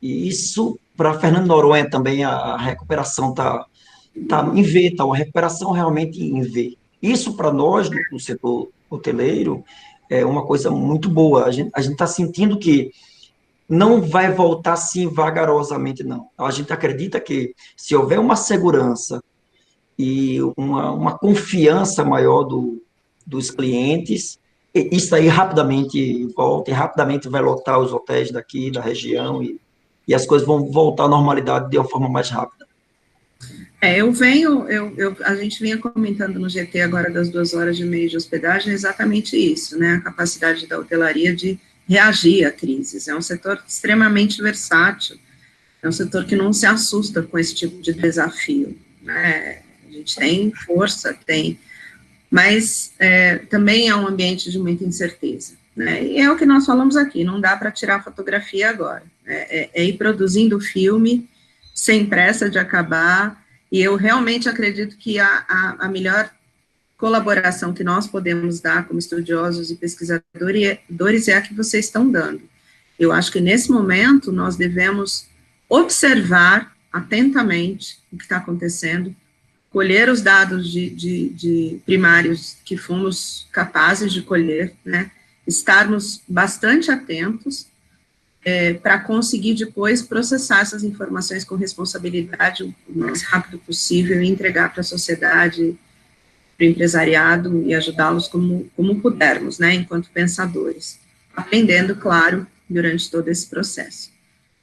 isso, para Fernando de Noronha também, a recuperação está em V, está uma recuperação realmente em V. Isso, para nós, do setor hoteleiro, é uma coisa muito boa. A gente está sentindo que não vai voltar assim vagarosamente, não. A gente acredita que, se houver uma segurança e uma confiança maior dos clientes, isso aí rapidamente volta, e rapidamente vai lotar os hotéis daqui, da região, e as coisas vão voltar à normalidade de uma forma mais rápida. A gente vinha comentando no GT agora das 2 horas e meia de hospedagem, exatamente isso, né, a capacidade da hotelaria de reagir a crises. É um setor extremamente versátil, É um setor que não se assusta com esse tipo de desafio, né? A gente tem força, mas também é um ambiente de muita incerteza, né? E é o que nós falamos aqui, não dá para tirar fotografia agora, é ir produzindo o filme sem pressa de acabar, e eu realmente acredito que a melhor colaboração que nós podemos dar como estudiosos e pesquisadores é a que vocês estão dando. Eu acho que nesse momento nós devemos observar atentamente o que está acontecendo, colher os dados de primários que fomos capazes de colher, né, estarmos bastante atentos para conseguir depois processar essas informações com responsabilidade o mais rápido possível e entregar para a sociedade, para o empresariado e ajudá-los como pudermos, né, enquanto pensadores, aprendendo, claro, durante todo esse processo.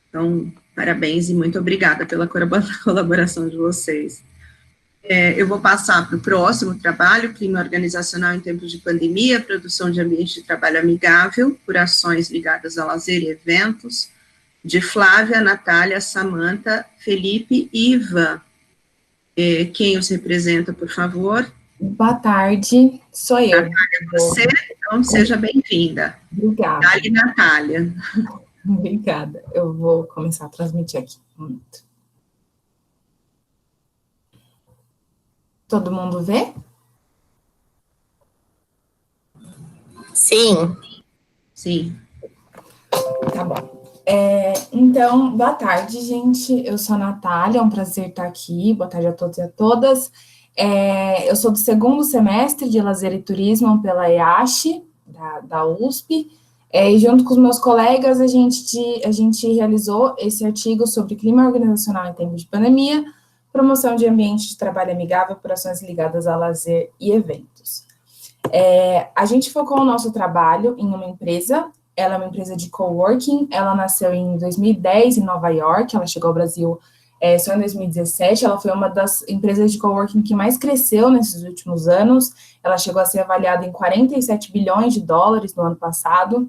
Então, parabéns e muito obrigada pela colaboração de vocês. Eu vou passar para o próximo trabalho, clima organizacional em tempos de pandemia, produção de ambiente de trabalho amigável, por ações ligadas a lazer e eventos, de Flávia, Natália, Samanta, Felipe e Ivan. Quem os representa, por favor? Boa tarde, sou eu. Natália, você, então seja bem-vinda. Obrigada. Dali, Natália. Obrigada. Eu vou começar a transmitir aqui. Um momento. Todo mundo vê? Sim. Sim. Tá bom. Então, boa tarde, gente. Eu sou a Natália, é um prazer estar aqui. Boa tarde a todos e a todas. Eu sou do segundo semestre de Lazer e Turismo pela EASH, da USP, e junto com os meus colegas, a gente realizou esse artigo sobre clima organizacional em tempos de pandemia, promoção de ambiente de trabalho amigável por ações ligadas a lazer e eventos. A gente focou o nosso trabalho em uma empresa, ela é uma empresa de coworking, ela nasceu em 2010 em Nova York, ela chegou ao Brasil só em 2017, ela foi uma das empresas de coworking que mais cresceu nesses últimos anos, ela chegou a ser avaliada em 47 bilhões de dólares no ano passado,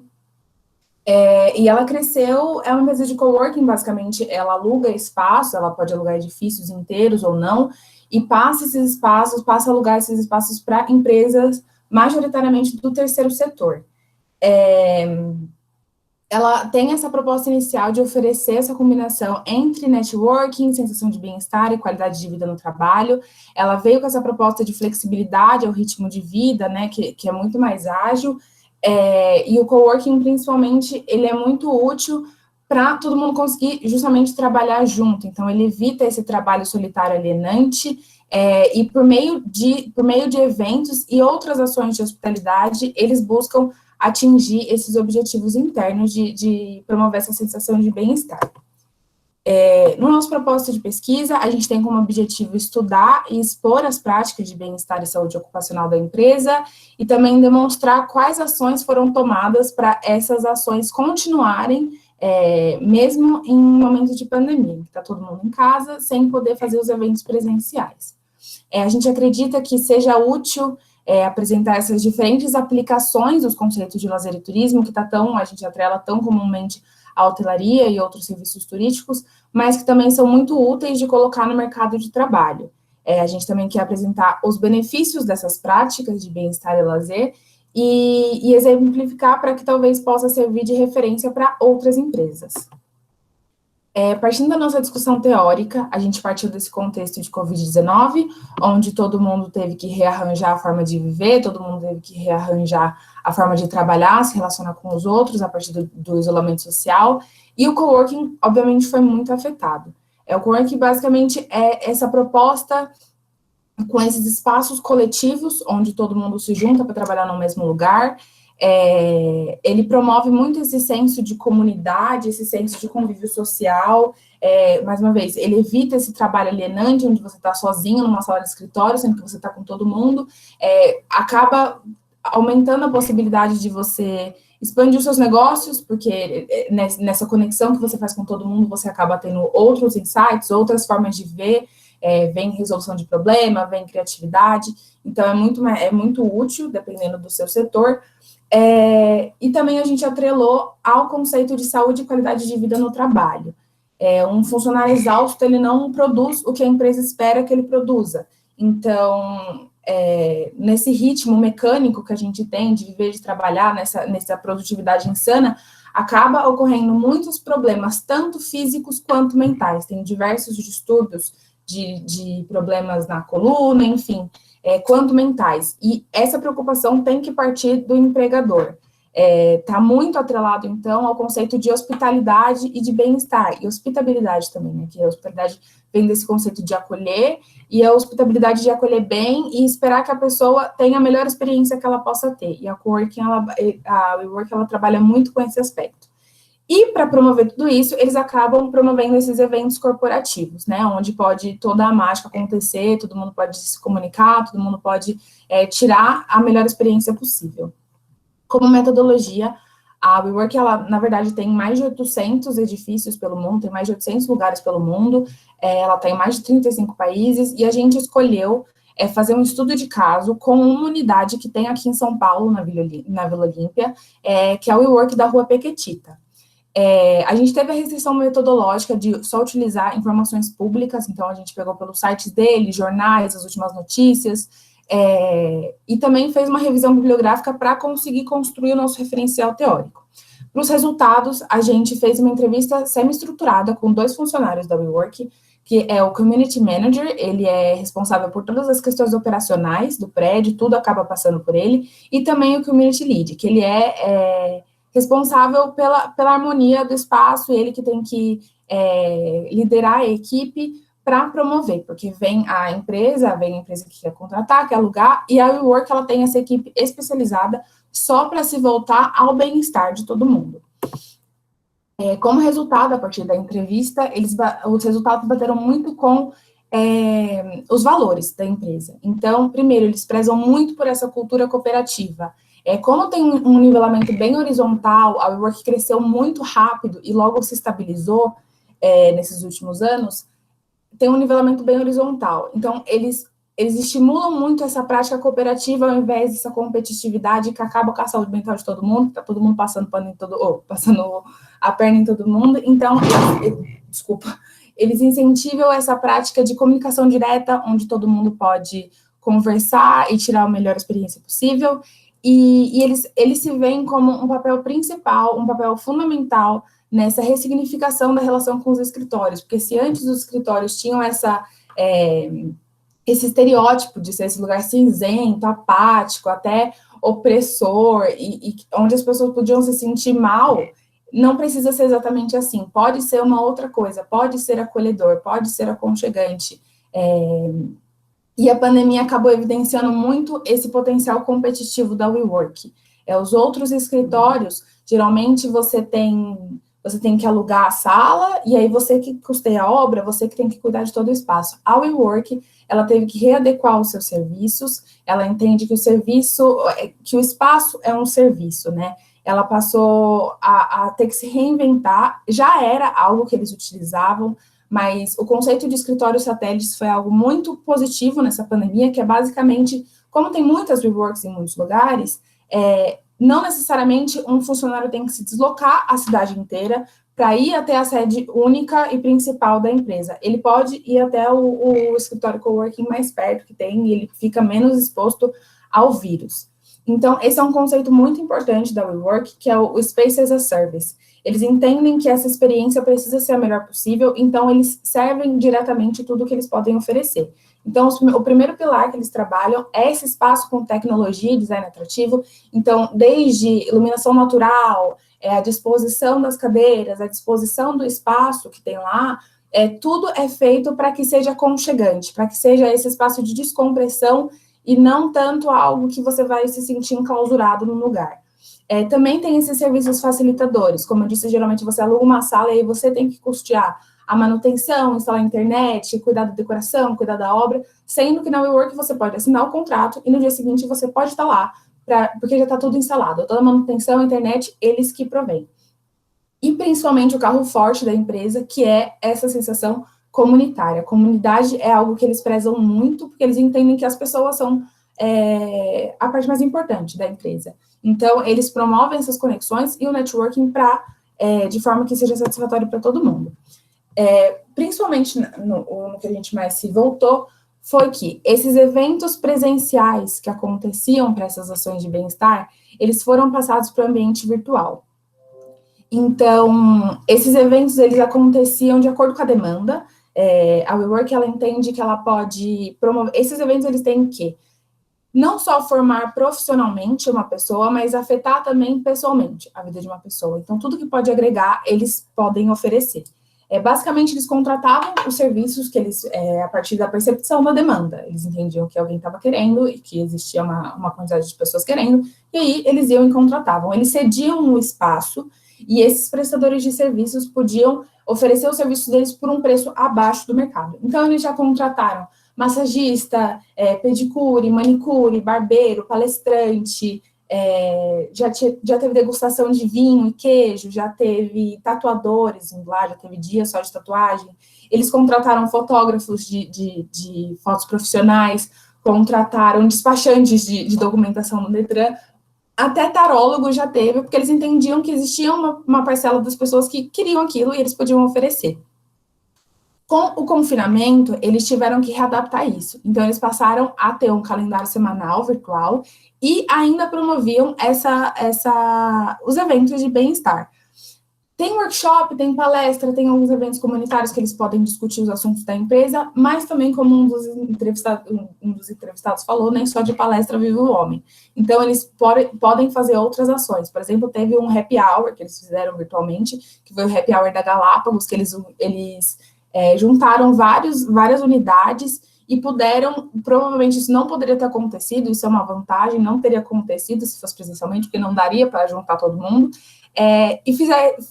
e ela cresceu, é uma empresa de coworking, basicamente, ela aluga espaço, ela pode alugar edifícios inteiros ou não, e passa a alugar esses espaços para empresas majoritariamente do terceiro setor. Ela tem essa proposta inicial de oferecer essa combinação entre networking, sensação de bem-estar e qualidade de vida no trabalho. Ela veio com essa proposta de flexibilidade ao ritmo de vida, né, que é muito mais ágil, e o coworking, principalmente, ele é muito útil para todo mundo conseguir justamente trabalhar junto. Então, ele evita esse trabalho solitário alienante, e por meio de eventos e outras ações de hospitalidade, eles buscam atingir esses objetivos internos de promover essa sensação de bem-estar. No nosso propósito de pesquisa, a gente tem como objetivo estudar e expor as práticas de bem-estar e saúde ocupacional da empresa e também demonstrar quais ações foram tomadas para essas ações continuarem, mesmo em um momento de pandemia, que está todo mundo em casa, sem poder fazer os eventos presenciais. A gente acredita que seja útil apresentar essas diferentes aplicações dos conceitos de lazer e turismo, que a gente atrela tão comumente a hotelaria e outros serviços turísticos, mas que também são muito úteis de colocar no mercado de trabalho. A gente também quer apresentar os benefícios dessas práticas de bem-estar e lazer e exemplificar para que talvez possa servir de referência para outras empresas. Partindo da nossa discussão teórica, a gente partiu desse contexto de Covid-19, onde todo mundo teve que rearranjar a forma de viver, todo mundo teve que rearranjar a forma de trabalhar, se relacionar com os outros a partir do isolamento social, e o coworking, obviamente, foi muito afetado. O coworking, basicamente, é essa proposta com esses espaços coletivos, onde todo mundo se junta para trabalhar no mesmo lugar. Ele promove muito esse senso de comunidade, esse senso de convívio social. Mais uma vez, ele evita esse trabalho alienante, onde você está sozinho numa sala de escritório, sendo que você está com todo mundo, acaba aumentando a possibilidade de você expandir os seus negócios, porque nessa conexão que você faz com todo mundo, você acaba tendo outros insights, outras formas de ver, vem resolução de problema, vem criatividade, então é muito útil, dependendo do seu setor. E também a gente atrelou ao conceito de saúde e qualidade de vida no trabalho. Um funcionário exausto, ele não produz o que a empresa espera que ele produza. Então, nesse ritmo mecânico que a gente tem de viver, de trabalhar nessa produtividade insana, acaba ocorrendo muitos problemas, tanto físicos quanto mentais. Tem diversos distúrbios de problemas na coluna, enfim, quanto mentais. E essa preocupação tem que partir do empregador. Está muito atrelado, então, ao conceito de hospitalidade e de bem-estar, e hospitabilidade também, né, que a hospitalidade vem desse conceito de acolher, e a hospitabilidade de acolher bem e esperar que a pessoa tenha a melhor experiência que ela possa ter, e a WeWork, ela trabalha muito com esse aspecto. E, para promover tudo isso, eles acabam promovendo esses eventos corporativos, né, onde pode toda a mágica acontecer, todo mundo pode se comunicar, todo mundo pode tirar a melhor experiência possível. Como metodologia, a WeWork, ela, na verdade, tem mais de 800 edifícios pelo mundo, tem mais de 800 lugares pelo mundo, ela está em mais de 35 países, e a gente escolheu fazer um estudo de caso com uma unidade que tem aqui em São Paulo, na Vila Olímpia, que é a WeWork da Rua Pequetita. A gente teve a restrição metodológica de só utilizar informações públicas, então a gente pegou pelos sites dele, jornais, as últimas notícias, e também fez uma revisão bibliográfica para conseguir construir o nosso referencial teórico. Para os resultados, a gente fez uma entrevista semi-estruturada com 2 funcionários da WeWork, que é o Community Manager, ele é responsável por todas as questões operacionais do prédio, tudo acaba passando por ele, e também o Community Lead, que ele é responsável pela harmonia do espaço, ele que tem que liderar a equipe para promover, porque vem a empresa que quer contratar, quer alugar, e a WeWork, ela tem essa equipe especializada só para se voltar ao bem-estar de todo mundo. Como resultado, a partir da entrevista, os resultados bateram muito com os valores da empresa. Então, primeiro, eles prezam muito por essa cultura cooperativa. Como tem um nivelamento bem horizontal, a WeWork cresceu muito rápido e logo se estabilizou nesses últimos anos, tem um nivelamento bem horizontal. Então, eles estimulam muito essa prática cooperativa ao invés dessa competitividade que acaba com a saúde mental de todo mundo, está todo mundo passando a perna em todo mundo. Então, eles incentivam essa prática de comunicação direta, onde todo mundo pode conversar e tirar a melhor experiência possível, e eles se veem como um papel principal, um papel fundamental nessa ressignificação da relação com os escritórios, porque se antes os escritórios tinham esse estereótipo de ser esse lugar cinzento, apático, até opressor, e onde as pessoas podiam se sentir mal, não precisa ser exatamente assim, pode ser uma outra coisa, pode ser acolhedor, pode ser aconchegante, e a pandemia acabou evidenciando muito esse potencial competitivo da WeWork. Os outros escritórios, geralmente você tem que alugar a sala, e aí você que custeia a obra, você que tem que cuidar de todo o espaço. A WeWork, ela teve que readequar os seus serviços, ela entende que o espaço é um serviço, né? Ela passou a ter que se reinventar, já era algo que eles utilizavam, mas o conceito de escritórios satélites foi algo muito positivo nessa pandemia, que é basicamente, como tem muitas WeWorks em muitos lugares, não necessariamente um funcionário tem que se deslocar a cidade inteira para ir até a sede única e principal da empresa. Ele pode ir até o escritório coworking mais perto que tem, e ele fica menos exposto ao vírus. Então, esse é um conceito muito importante da WeWork, que é o Space as a Service. Eles entendem que essa experiência precisa ser a melhor possível, então eles servem diretamente tudo que eles podem oferecer. Então, o primeiro pilar que eles trabalham é esse espaço com tecnologia e design atrativo. Então, desde iluminação natural, a disposição das cadeiras, a disposição do espaço que tem lá, tudo é feito para que seja aconchegante, para que seja esse espaço de descompressão e não tanto algo que você vai se sentir enclausurado no lugar. Também tem esses serviços facilitadores. Como eu disse, geralmente você aluga uma sala e aí você tem que custear a manutenção, instalar a internet, cuidar da decoração, cuidar da obra, sendo que na WeWork você pode assinar o contrato e no dia seguinte você pode estar lá, porque já está tudo instalado. Toda a manutenção, a internet, eles que provêm. E principalmente o carro forte da empresa, que é essa sensação comunitária. A comunidade é algo que eles prezam muito, porque eles entendem que as pessoas são a parte mais importante da empresa. Então, eles promovem essas conexões e o networking de forma que seja satisfatório para todo mundo. principalmente no que a gente mais se voltou, foi que esses eventos presenciais que aconteciam para essas ações de bem-estar, eles foram passados para o ambiente virtual. Então, esses eventos, eles aconteciam de acordo com a demanda. A WeWork, ela entende que ela pode promover... Esses eventos, eles têm que não só formar profissionalmente uma pessoa, mas afetar também pessoalmente a vida de uma pessoa. Então, tudo que pode agregar, eles podem oferecer. Basicamente, eles contratavam os serviços que eles, a partir da percepção da demanda. Eles entendiam que alguém estava querendo e que existia uma quantidade de pessoas querendo, e aí eles iam e contratavam. Eles cediam um espaço e esses prestadores de serviços podiam oferecer os serviços deles por um preço abaixo do mercado. Então, eles já contrataram massagista, pedicure, manicure, barbeiro, palestrante, já teve degustação de vinho e queijo, já teve tatuadores indo lá, já teve dia só de tatuagem. Eles contrataram fotógrafos de fotos profissionais, contrataram despachantes de documentação no Detran, até tarólogo já teve, porque eles entendiam que existia uma parcela das pessoas que queriam aquilo e eles podiam oferecer. Com o confinamento, eles tiveram que readaptar isso. Então, eles passaram a ter um calendário semanal virtual e ainda promoviam os eventos de bem-estar. Tem workshop, tem palestra, tem alguns eventos comunitários que eles podem discutir os assuntos da empresa, mas também, como um dos entrevistados falou, nem só de palestra vive o homem. Então, eles podem fazer outras ações. Por exemplo, teve um happy hour que eles fizeram virtualmente, que foi o happy hour da Galápagos, que eles juntaram várias unidades e puderam, provavelmente isso não poderia ter acontecido, isso é uma vantagem, não teria acontecido se fosse presencialmente, porque não daria para juntar todo mundo, e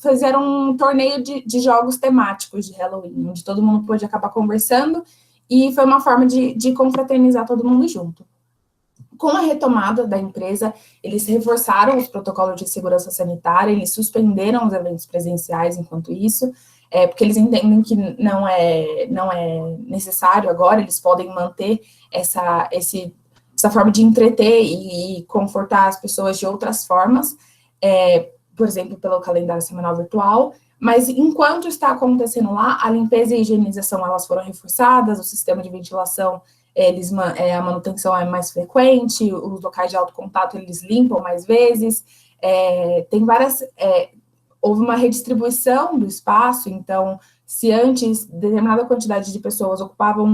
fizeram um torneio de jogos temáticos de Halloween, onde todo mundo pôde acabar conversando, e foi uma forma de confraternizar todo mundo junto. Com a retomada da empresa, eles reforçaram os protocolos de segurança sanitária, eles suspenderam os eventos presenciais enquanto isso, porque eles entendem que não é necessário agora, eles podem manter essa forma de entreter e confortar as pessoas de outras formas, por exemplo, pelo calendário semanal virtual, mas enquanto está acontecendo lá, a limpeza e a higienização, elas foram reforçadas, o sistema de ventilação, a manutenção é mais frequente, os locais de alto contato, eles limpam mais vezes, tem várias... houve uma redistribuição do espaço, então, se antes determinada quantidade de pessoas ocupavam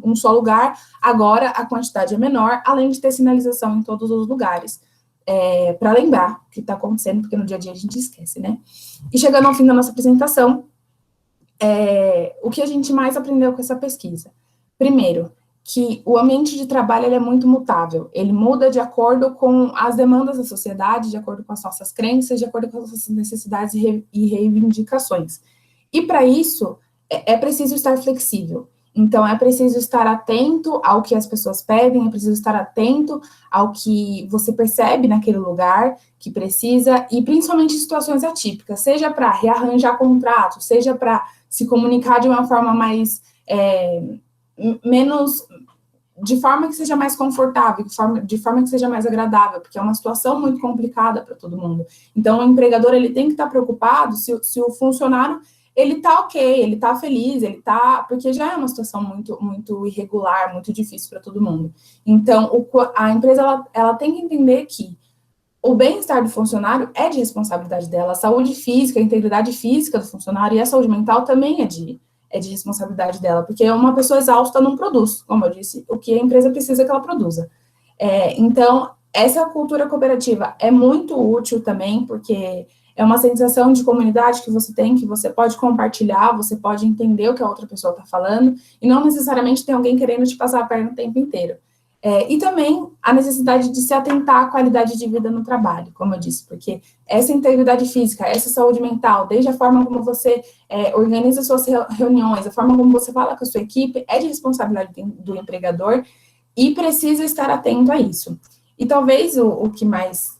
um só lugar, agora a quantidade é menor, além de ter sinalização em todos os lugares, para lembrar o que está acontecendo, porque no dia a dia a gente esquece, né? E chegando ao fim da nossa apresentação, o que a gente mais aprendeu com essa pesquisa? Primeiro, que o ambiente de trabalho ele é muito mutável, ele muda de acordo com as demandas da sociedade, de acordo com as nossas crenças, de acordo com as nossas necessidades e reivindicações. E para isso, é preciso estar flexível. Então, é preciso estar atento ao que as pessoas pedem, é preciso estar atento ao que você percebe naquele lugar que precisa, e principalmente em situações atípicas, seja para rearranjar contrato, seja para se comunicar de uma forma mais... de forma que seja mais confortável, de forma que seja mais agradável, porque é uma situação muito complicada para todo mundo. Então, o empregador, ele tem que estar preocupado se o funcionário, ele está ok, ele está feliz, porque já é uma situação muito, muito irregular, muito difícil para todo mundo. Então, a empresa, ela tem que entender que o bem-estar do funcionário é de responsabilidade dela, a saúde física, a integridade física do funcionário e a saúde mental também é de responsabilidade dela, porque uma pessoa exausta não produz, como eu disse, o que a empresa precisa que ela produza. Então, essa cultura cooperativa é muito útil também, porque é uma sensação de comunidade que você tem, que você pode compartilhar, você pode entender o que a outra pessoa está falando, e não necessariamente tem alguém querendo te passar a perna o tempo inteiro. E também a necessidade de se atentar à qualidade de vida no trabalho, como eu disse, porque essa integridade física, essa saúde mental, desde a forma como você organiza suas reuniões, a forma como você fala com a sua equipe, é de responsabilidade do empregador e precisa estar atento a isso. E talvez o que mais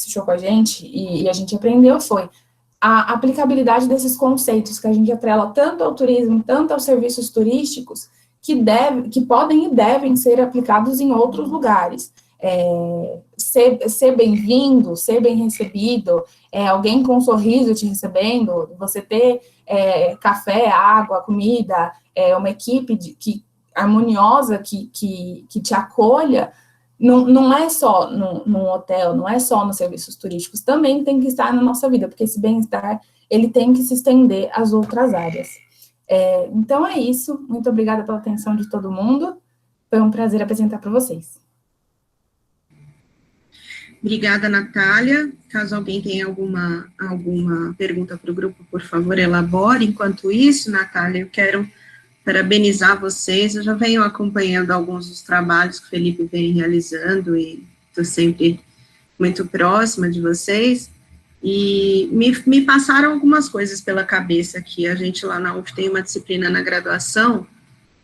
chocou a gente, e a gente aprendeu, foi a aplicabilidade desses conceitos que a gente atrela tanto ao turismo, tanto aos serviços turísticos, que podem e devem ser aplicados em outros lugares. Ser bem-vindo, ser bem recebido, alguém com um sorriso te recebendo, você ter café, água, comida, uma equipe harmoniosa que te acolha, não é só num hotel, não é só nos serviços turísticos, também tem que estar na nossa vida, porque esse bem-estar, ele tem que se estender às outras áreas. Então é isso, muito obrigada pela atenção de todo mundo, foi um prazer apresentar para vocês. Obrigada, Natália. Caso alguém tenha alguma pergunta para o grupo, por favor, elabore. Enquanto isso, Natália, eu quero parabenizar vocês. Eu já venho acompanhando alguns dos trabalhos que o Felipe vem realizando e estou sempre muito próxima de vocês. E me passaram algumas coisas pela cabeça aqui. A gente lá na UF tem uma disciplina na graduação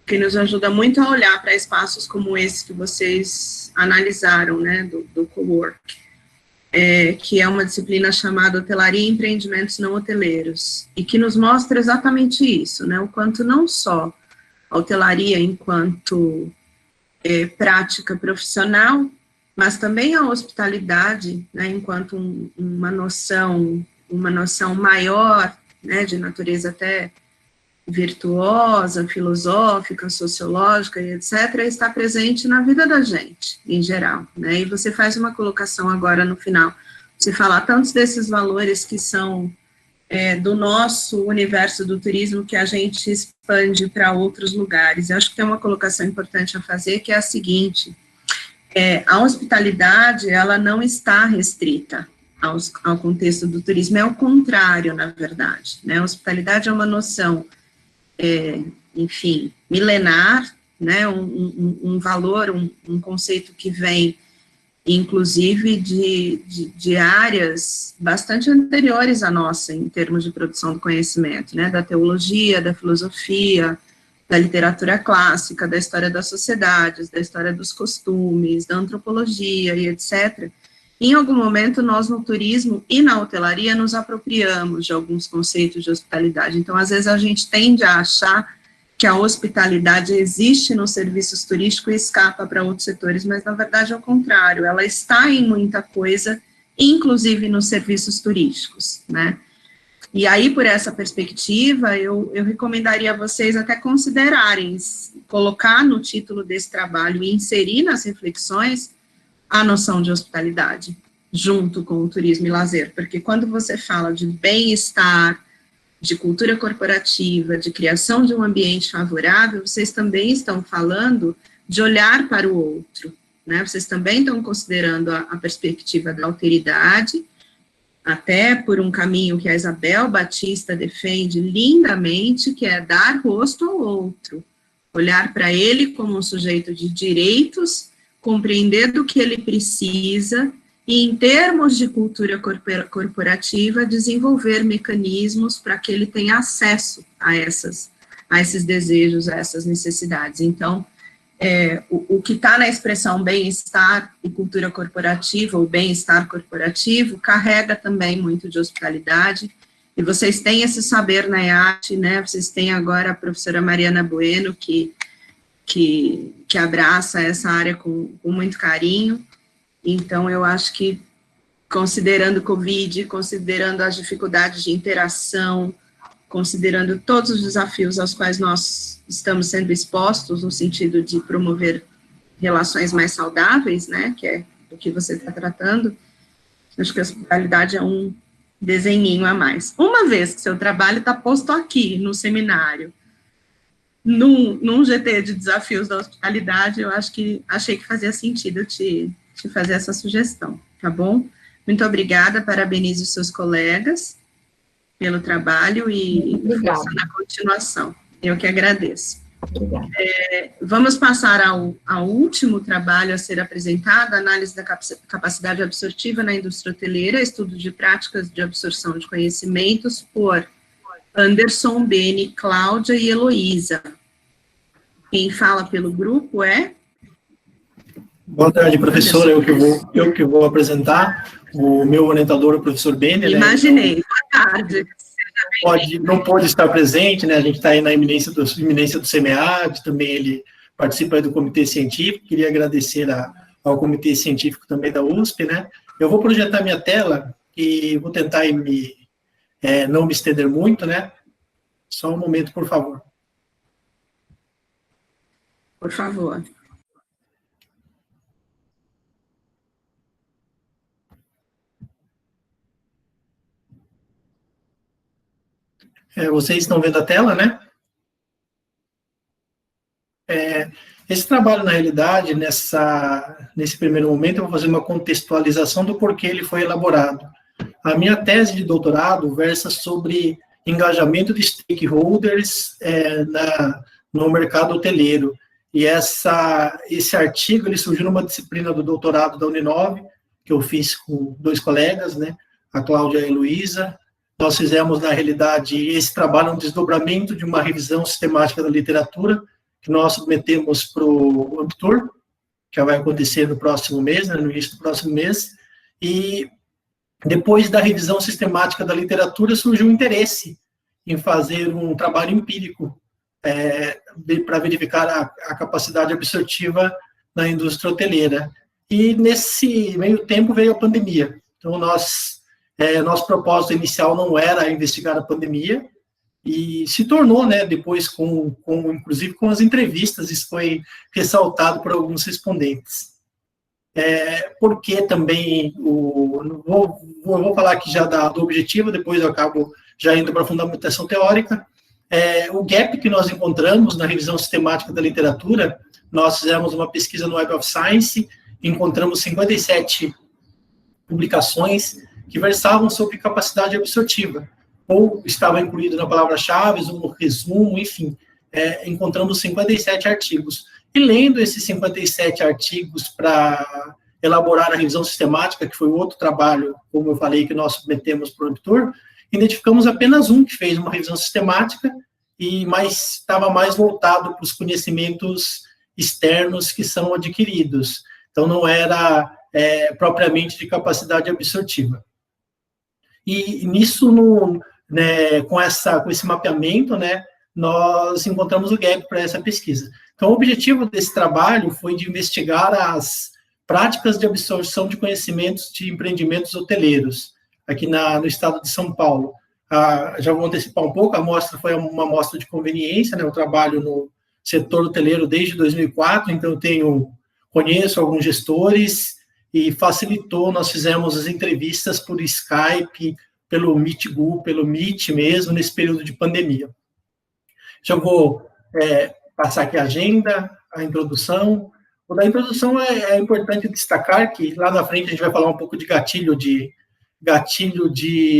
que nos ajuda muito a olhar para espaços como esse que vocês analisaram, né, do cowork, que é uma disciplina chamada Hotelaria e Empreendimentos Não Hoteleiros, e que nos mostra exatamente isso, né, o quanto não só a hotelaria enquanto prática profissional, mas também a hospitalidade, né, enquanto uma noção maior, né, de natureza até virtuosa, filosófica, sociológica e etc., está presente na vida da gente, em geral, né, e você faz uma colocação agora no final, você falar tantos desses valores que são do nosso universo do turismo que a gente expande para outros lugares. Eu acho que tem uma colocação importante a fazer, que é a seguinte: a hospitalidade, ela não está restrita ao contexto do turismo, é o contrário, na verdade, né, a hospitalidade é uma noção enfim, milenar, né, um valor, um conceito que vem, inclusive, de áreas bastante anteriores à nossa, em termos de produção do conhecimento, né, da teologia, da filosofia, da literatura clássica, da história das sociedades, da história dos costumes, da antropologia e etc. Em algum momento, nós no turismo e na hotelaria nos apropriamos de alguns conceitos de hospitalidade. Então, às vezes, a gente tende a achar que a hospitalidade existe nos serviços turísticos e escapa para outros setores, mas, na verdade, é o contrário. Ela está em muita coisa, inclusive nos serviços turísticos, né? E aí, por essa perspectiva, eu recomendaria a vocês até considerarem colocar no título desse trabalho e inserir nas reflexões a noção de hospitalidade, junto com o turismo e lazer, porque quando você fala de bem-estar, de cultura corporativa, de criação de um ambiente favorável, vocês também estão falando de olhar para o outro, né, vocês também estão considerando a perspectiva da alteridade, até por um caminho que a Isabel Batista defende lindamente, que é dar rosto ao outro, olhar para ele como um sujeito de direitos, compreender do que ele precisa e, em termos de cultura corporativa, desenvolver mecanismos para que ele tenha acesso a esses desejos, a essas necessidades. Então, o que está na expressão bem-estar e cultura corporativa, ou bem-estar corporativo, carrega também muito de hospitalidade, e vocês têm esse saber na IAT, né, vocês têm agora a professora Mariana Bueno, que abraça essa área com muito carinho. Então, eu acho que, considerando o Covid, considerando as dificuldades de interação, considerando todos os desafios aos quais nós estamos sendo expostos, no sentido de promover relações mais saudáveis, né, que é o que você está tratando, acho que a hospitalidade é um desenhinho a mais. Uma vez que seu trabalho está posto aqui, no seminário, num GT de desafios da hospitalidade, eu achei que fazia sentido eu te fazer essa sugestão, tá bom? Muito obrigada, parabenizo os seus colegas pelo trabalho e força na continuação. Eu que agradeço. Vamos passar ao último trabalho a ser apresentado, análise da capacidade absortiva na indústria hoteleira, estudo de práticas de absorção de conhecimentos, por Anderson, Beni, Cláudia e Heloísa. Quem fala pelo grupo é? Boa tarde, professora. Eu que vou apresentar. O meu orientador, o professor Beni. Imaginei. Né? Boa tarde. Não pode estar presente, né? A gente está aí na iminência do SEMEAD, também ele participa aí do comitê científico. Queria agradecer ao comitê científico também da USP, né? Eu vou projetar minha tela e vou tentar não me estender muito, né? Só um momento, por favor. Por favor. Vocês estão vendo a tela, né? Esse trabalho, na realidade, nesse primeiro momento, eu vou fazer uma contextualização do porquê ele foi elaborado. A minha tese de doutorado versa sobre engajamento de stakeholders no mercado hoteleiro. E esse artigo ele surgiu numa disciplina do doutorado da Uninove, que eu fiz com 2 colegas, né, a Cláudia e a Heloísa. Nós fizemos, na realidade, esse trabalho, um desdobramento de uma revisão sistemática da literatura, que nós submetemos para o Ambtur, que vai acontecer no próximo mês, né, no início do próximo mês, e depois da revisão sistemática da literatura, surgiu o interesse em fazer um trabalho empírico para verificar a capacidade absortiva na indústria hoteleira. E nesse meio tempo veio a pandemia. Então, nosso propósito inicial não era investigar a pandemia, e se tornou, né, depois, inclusive com as entrevistas, isso foi ressaltado por alguns respondentes. Porque também, vou falar aqui já do objetivo, depois eu acabo já indo para a fundamentação teórica. O gap que nós encontramos na revisão sistemática da literatura, nós fizemos uma pesquisa no Web of Science, encontramos 57 publicações que versavam sobre capacidade absortiva, ou estava incluído na palavra-chave, ou no resumo, enfim, encontramos 57 artigos. E lendo esses 57 artigos para elaborar a revisão sistemática, que foi outro trabalho, como eu falei, que nós submetemos para o Ambtur, identificamos apenas um que fez uma revisão sistemática, mas estava mais voltado para os conhecimentos externos que são adquiridos. Então, não era propriamente de capacidade absortiva. E nisso, com esse mapeamento, né, nós encontramos o gap para essa pesquisa. Então, o objetivo desse trabalho foi de investigar as práticas de absorção de conhecimentos de empreendimentos hoteleiros, aqui no estado de São Paulo. Já vou antecipar um pouco, a amostra foi uma amostra de conveniência, né, eu trabalho no setor hoteleiro desde 2004, então conheço alguns gestores, e facilitou, nós fizemos as entrevistas por Skype, pelo Meetgoo, pelo Meet mesmo, nesse período de pandemia. Já vou passar aqui a agenda, a introdução. O da introdução é importante destacar que lá na frente a gente vai falar um pouco de gatilho de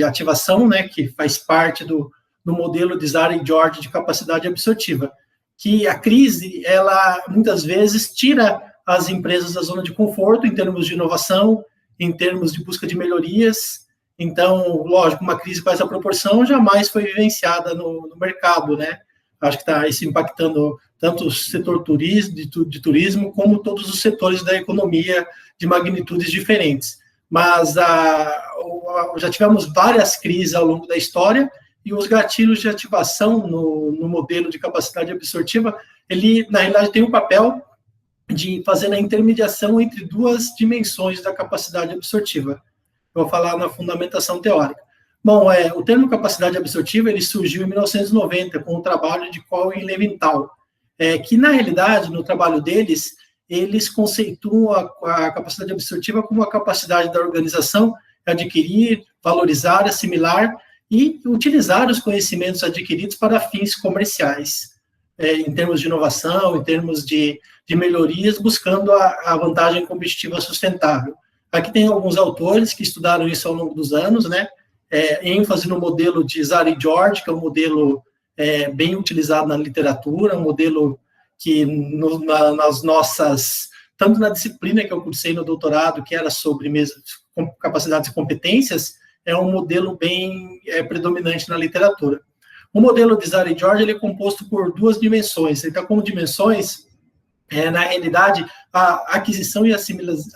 ativação, né, que faz parte do modelo de Zara e George de capacidade absortiva, que a crise, ela muitas vezes tira as empresas da zona de conforto em termos de inovação, em termos de busca de melhorias. Então, lógico, uma crise com essa proporção jamais foi vivenciada no mercado, né? Acho que está isso impactando tanto o setor de turismo, como todos os setores da economia de magnitudes diferentes. Mas já tivemos várias crises ao longo da história, e os gatilhos de ativação no modelo de capacidade absortiva, ele, na realidade, tem um papel de fazer a intermediação entre 2 dimensões da capacidade absortiva. Eu vou falar na fundamentação teórica. Bom, o termo capacidade absortiva, ele surgiu em 1990, com o trabalho de Cohen e Levinthal, que, na realidade, no trabalho deles, eles conceituam a capacidade absortiva como a capacidade da organização adquirir, valorizar, assimilar e utilizar os conhecimentos adquiridos para fins comerciais, em termos de inovação, em termos de melhorias, buscando a vantagem competitiva sustentável. Aqui tem alguns autores que estudaram isso ao longo dos anos, né? ênfase no modelo de Zara e George, que é um modelo bem utilizado na literatura, um modelo que nas nossas, tanto na disciplina que eu cursei no doutorado, que era sobre mesmo capacidades e competências, é um modelo bem predominante na literatura. O modelo de Zara e George, ele é composto por 2 dimensões. Então, como dimensões, na realidade, a aquisição e a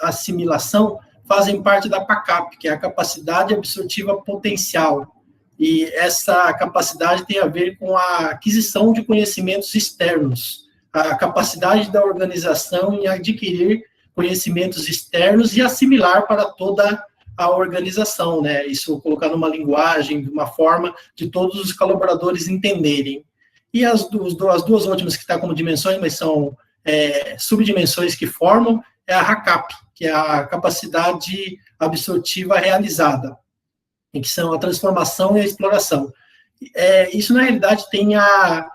assimilação fazem parte da PACAP, que é a capacidade absortiva potencial. E essa capacidade tem a ver com a aquisição de conhecimentos externos, a capacidade da organização em adquirir conhecimentos externos e assimilar para toda a organização, né? Isso colocar numa linguagem, de uma forma de todos os colaboradores entenderem. E as duas últimas que estão como dimensões, mas são subdimensões que formam, é a RACAP, que é a capacidade absortiva realizada, em que são a transformação e a exploração. Isso, na realidade, tem a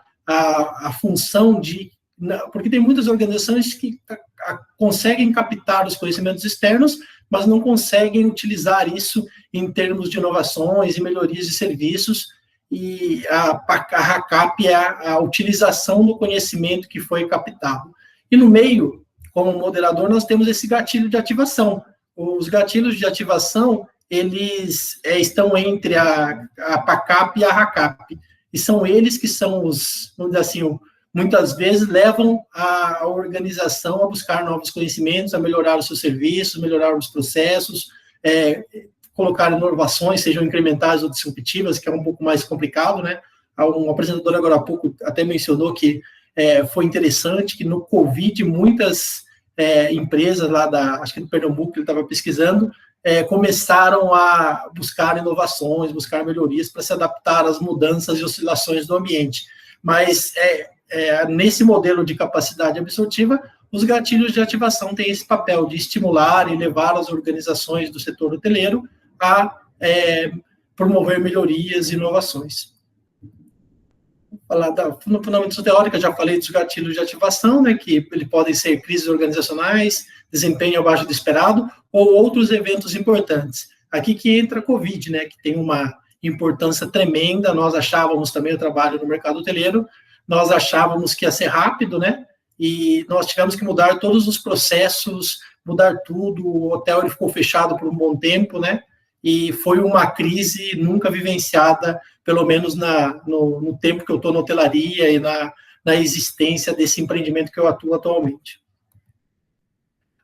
função de... Porque tem muitas organizações que conseguem captar os conhecimentos externos, mas não conseguem utilizar isso em termos de inovações e melhorias de serviços, e a RACAP é a utilização do conhecimento que foi captado. E no meio, como moderador, nós temos esse gatilho de ativação. Os gatilhos de ativação, eles estão entre a PACAP e a RACAP, e são eles que são os, vamos dizer assim, muitas vezes levam a organização a buscar novos conhecimentos, a melhorar os seus serviços, melhorar os processos, colocar inovações, sejam incrementais ou disruptivas, que é um pouco mais complicado, né? Um apresentador agora há pouco até mencionou que foi interessante que no Covid muitas empresas lá acho que do Pernambuco, ele estava pesquisando, começaram a buscar inovações, buscar melhorias para se adaptar às mudanças e oscilações do ambiente. Mas nesse modelo de capacidade absortiva, os gatilhos de ativação têm esse papel de estimular e levar as organizações do setor hoteleiro a promover melhorias e inovações. Falar no fundamentação teórica, já falei dos gatilhos de ativação, né, que eles podem ser crises organizacionais, desempenho abaixo do esperado, ou outros eventos importantes. Aqui que entra a Covid, né, que tem uma importância tremenda. Nós achávamos também, eu trabalho no mercado hoteleiro, nós achávamos que ia ser rápido, né, e nós tivemos que mudar todos os processos, mudar tudo. O hotel ele ficou fechado por um bom tempo, né, e foi uma crise nunca vivenciada, pelo menos no tempo que eu estou na hotelaria e na existência desse empreendimento que eu atuo atualmente.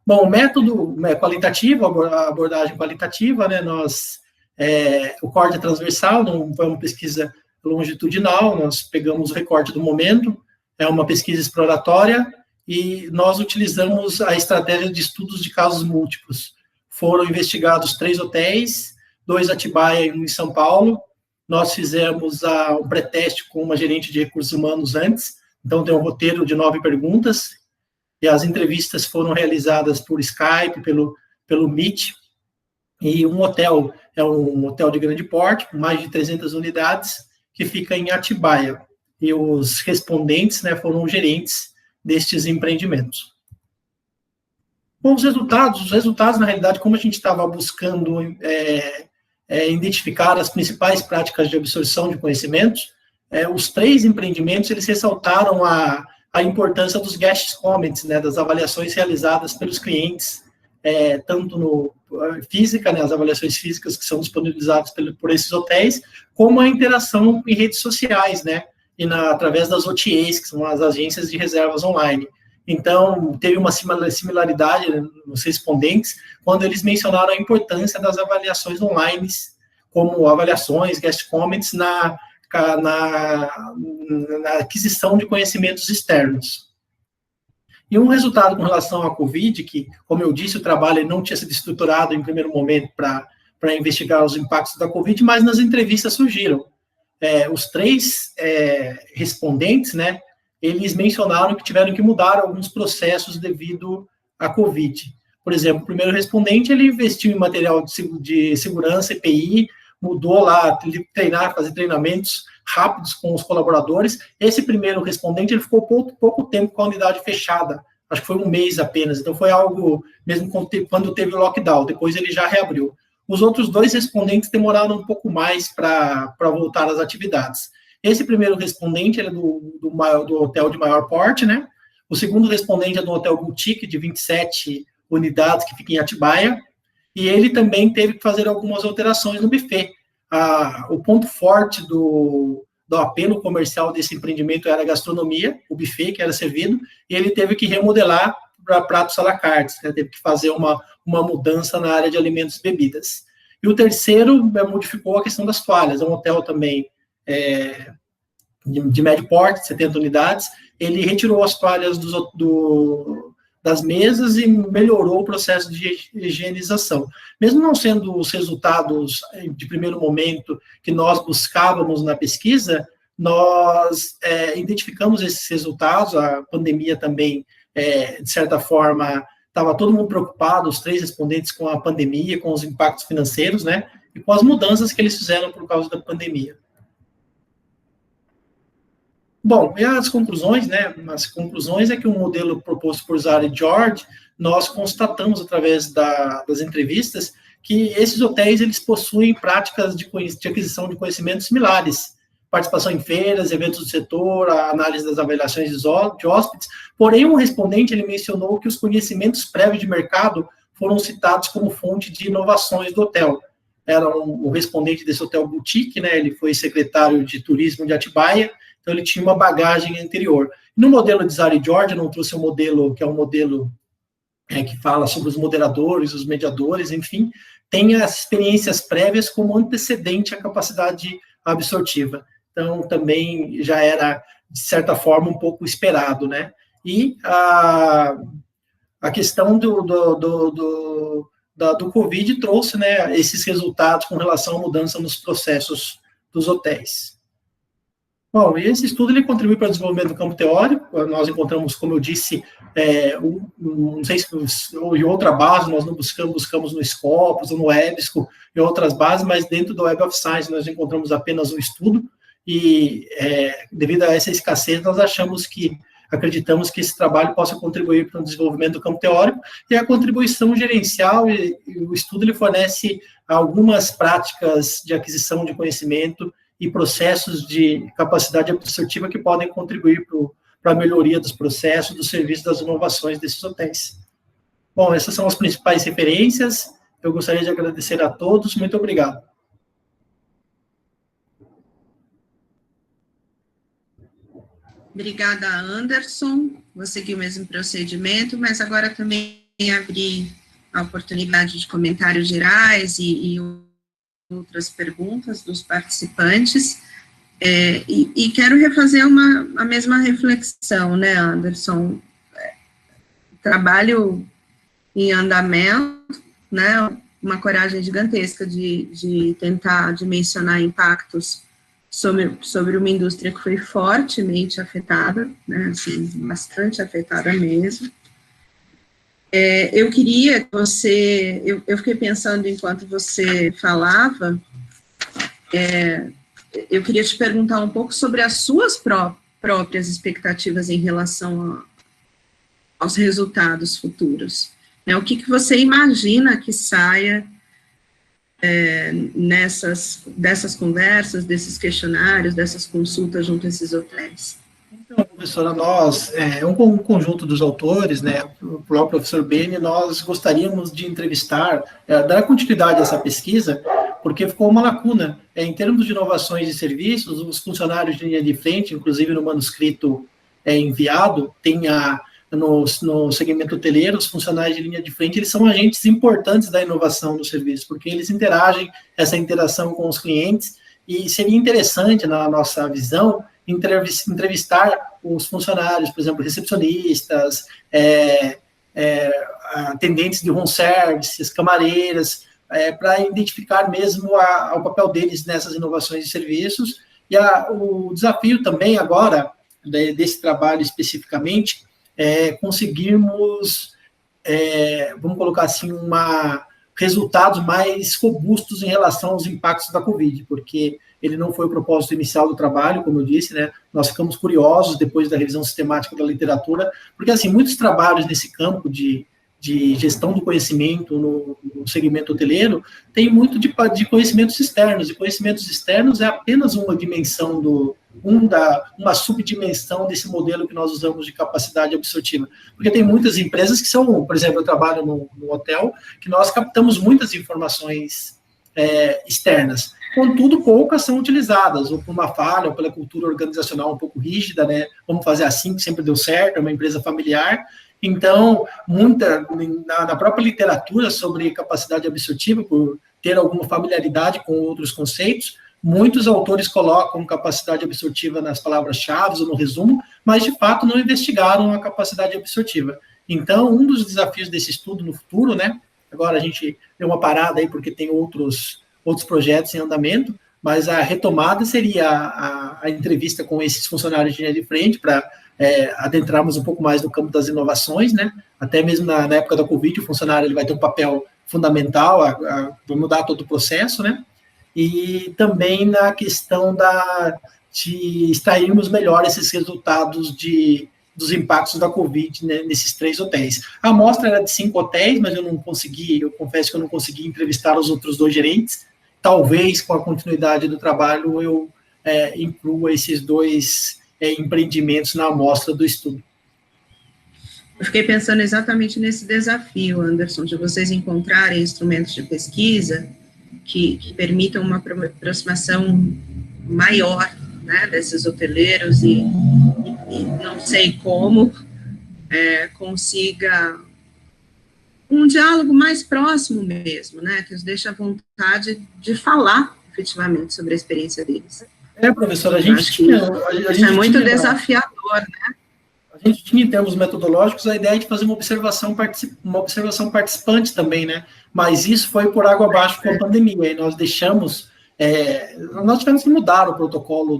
Bom, o método qualitativo, a abordagem qualitativa, né, o corte transversal, não foi uma pesquisa longitudinal, nós pegamos o recorte do momento, é uma pesquisa exploratória, e nós utilizamos a estratégia de estudos de casos múltiplos. Foram investigados 3 hotéis, 2 Atibaia e 1 em São Paulo. Nós fizemos um pré-teste com uma gerente de recursos humanos antes, então tem um roteiro de 9 perguntas, e as entrevistas foram realizadas por Skype, pelo Meet, e um hotel é um hotel de grande porte, com mais de 300 unidades, que fica em Atibaia, e os respondentes, né, foram gerentes destes empreendimentos. Bom, os resultados, na realidade, como a gente estava buscando identificar as principais práticas de absorção de conhecimentos, os 3 empreendimentos, eles ressaltaram a importância dos guest comments, né, das avaliações realizadas pelos clientes, tanto no física, né, as avaliações físicas que são disponibilizadas por esses hotéis, como a interação em redes sociais, né, e através das OTAs, que são as agências de reservas online. Então, teve uma similaridade nos respondentes, quando eles mencionaram a importância das avaliações online, como avaliações, guest comments, na aquisição de conhecimentos externos. E um resultado com relação à Covid, que, como eu disse, o trabalho não tinha sido estruturado em primeiro momento para investigar os impactos da Covid, mas nas entrevistas surgiram. Os 3 respondentes, né, eles mencionaram que tiveram que mudar alguns processos devido à Covid. Por exemplo, o primeiro respondente, ele investiu em material de segurança, EPI, mudou lá, fazer treinamentos rápidos com os colaboradores. Esse primeiro respondente, ele ficou pouco tempo com a unidade fechada, acho que foi 1 mês apenas, então foi algo, mesmo quando teve o lockdown, depois ele já reabriu. Os outros 2 respondentes demoraram um pouco mais para voltar às atividades. Esse primeiro respondente ele é do hotel de maior porte, né? O segundo respondente é do hotel boutique de 27 unidades que fica em Atibaia, e ele também teve que fazer algumas alterações no buffet. O ponto forte do apelo comercial desse empreendimento era a gastronomia, o buffet que era servido, e ele teve que remodelar para pratos à la carte, né? Teve que fazer uma mudança na área de alimentos e bebidas. E o terceiro modificou a questão das toalhas, é um hotel também de médio porte, 70 unidades, ele retirou as toalhas das mesas e melhorou o processo de higienização. Mesmo não sendo os resultados de primeiro momento que nós buscávamos na pesquisa, nós identificamos esses resultados, a pandemia também, de certa forma, estava todo mundo preocupado, os 3 respondentes, com a pandemia, com os impactos financeiros, né, e com as mudanças que eles fizeram por causa da pandemia. Bom, e as conclusões, né? As conclusões é que o modelo proposto por Zara e George, nós constatamos através das entrevistas que esses hotéis eles possuem práticas de aquisição de conhecimentos similares, participação em feiras, eventos do setor, a análise das avaliações de hóspedes. Porém, um respondente ele mencionou que os conhecimentos prévios de mercado foram citados como fonte de inovações do hotel. Era o respondente desse hotel boutique, né? Ele foi secretário de turismo de Atibaia. Então, ele tinha uma bagagem anterior. No modelo de Zara e George, eu não trouxe um modelo, que é um modelo que fala sobre os moderadores, os mediadores, enfim, tem as experiências prévias como antecedente à capacidade absortiva. Então, também já era, de certa forma, um pouco esperado, né? E a questão do Covid trouxe, né, esses resultados com relação à mudança nos processos dos hotéis. Bom, esse estudo ele contribui para o desenvolvimento do campo teórico. Nós encontramos, como eu disse, não sei se em outra base, nós não buscamos no Scopus ou no EBSCO, em outras bases, mas dentro do Web of Science nós encontramos apenas um estudo, e devido a essa escassez, nós acreditamos que esse trabalho possa contribuir para o desenvolvimento do campo teórico, e a contribuição gerencial, e o estudo ele fornece algumas práticas de aquisição de conhecimento e processos de capacidade absortiva que podem contribuir para a melhoria dos processos, dos serviços, das inovações desses hotéis. Bom, essas são as principais referências. Eu gostaria de agradecer a todos. Muito obrigado. Obrigada, Anderson. Vou seguir o mesmo procedimento, mas agora também abrir a oportunidade de comentários gerais e outras perguntas dos participantes, e quero refazer a mesma reflexão, né, Anderson? Trabalho em andamento, né, uma coragem gigantesca de tentar dimensionar impactos sobre uma indústria que foi fortemente afetada, né, assim, bastante afetada mesmo. Eu queria que você, eu fiquei pensando enquanto você falava, eu queria te perguntar um pouco sobre as suas próprias expectativas em relação aos resultados futuros. Né? O que você imagina que saia dessas conversas, desses questionários, dessas consultas junto a esses hotéis? Então, professora, nós, um conjunto dos autores, né, o próprio professor Beni, nós gostaríamos de entrevistar, dar continuidade a essa pesquisa, porque ficou uma lacuna. Em termos de inovações de serviços, os funcionários de linha de frente, inclusive no manuscrito enviado, tem no segmento hoteleiro, os funcionários de linha de frente, eles são agentes importantes da inovação do serviço, porque eles interagem, essa interação com os clientes, e seria interessante, na nossa visão, entrevistar os funcionários, por exemplo, recepcionistas, atendentes de home services, camareiras, para identificar mesmo o papel deles nessas inovações de serviços. E o desafio também agora, desse trabalho especificamente, conseguirmos, vamos colocar assim, resultados mais robustos em relação aos impactos da Covid, porque ele não foi o propósito inicial do trabalho, como eu disse, né? Nós ficamos curiosos depois da revisão sistemática da literatura, porque, assim, muitos trabalhos nesse campo de gestão do conhecimento no segmento hoteleiro tem muito de conhecimentos externos, e conhecimentos externos é apenas uma dimensão uma subdimensão desse modelo que nós usamos de capacidade absortiva, porque tem muitas empresas que são, por exemplo, eu trabalho no hotel, que nós captamos muitas informações externas, contudo, poucas são utilizadas, ou por uma falha, ou pela cultura organizacional um pouco rígida, né, vamos fazer assim, que sempre deu certo, é uma empresa familiar. Então, na própria literatura sobre capacidade absortiva, por ter alguma familiaridade com outros conceitos, muitos autores colocam capacidade absortiva nas palavras-chave ou no resumo, mas, de fato, não investigaram a capacidade absortiva. Então, um dos desafios desse estudo no futuro, né, agora a gente deu uma parada aí porque tem outros projetos em andamento, mas a retomada seria a entrevista com esses funcionários de linha de frente para adentrarmos um pouco mais no campo das inovações, né? Até mesmo na época da Covid, o funcionário ele vai ter um papel fundamental, vai mudar todo o processo, né? E também na questão de extrairmos melhor esses resultados dos impactos da Covid, né, nesses 3 hotéis. A amostra era de 5 hotéis, mas eu confesso que eu não consegui entrevistar os outros 2 gerentes. Talvez, com a continuidade do trabalho, eu inclua esses 2 empreendimentos na amostra do estudo. Eu fiquei pensando exatamente nesse desafio, Anderson, de vocês encontrarem instrumentos de pesquisa que permitam uma aproximação maior, né, desses hoteleiros e não sei como consiga um diálogo mais próximo mesmo, né, que os deixe à vontade de falar efetivamente sobre a experiência deles. Professora, a gente é muito desafiador, né? A gente tinha, em termos metodológicos, a ideia de fazer uma observação participante também, né? Mas isso foi por água abaixo com a pandemia, e nós deixamos, nós tivemos que mudar o protocolo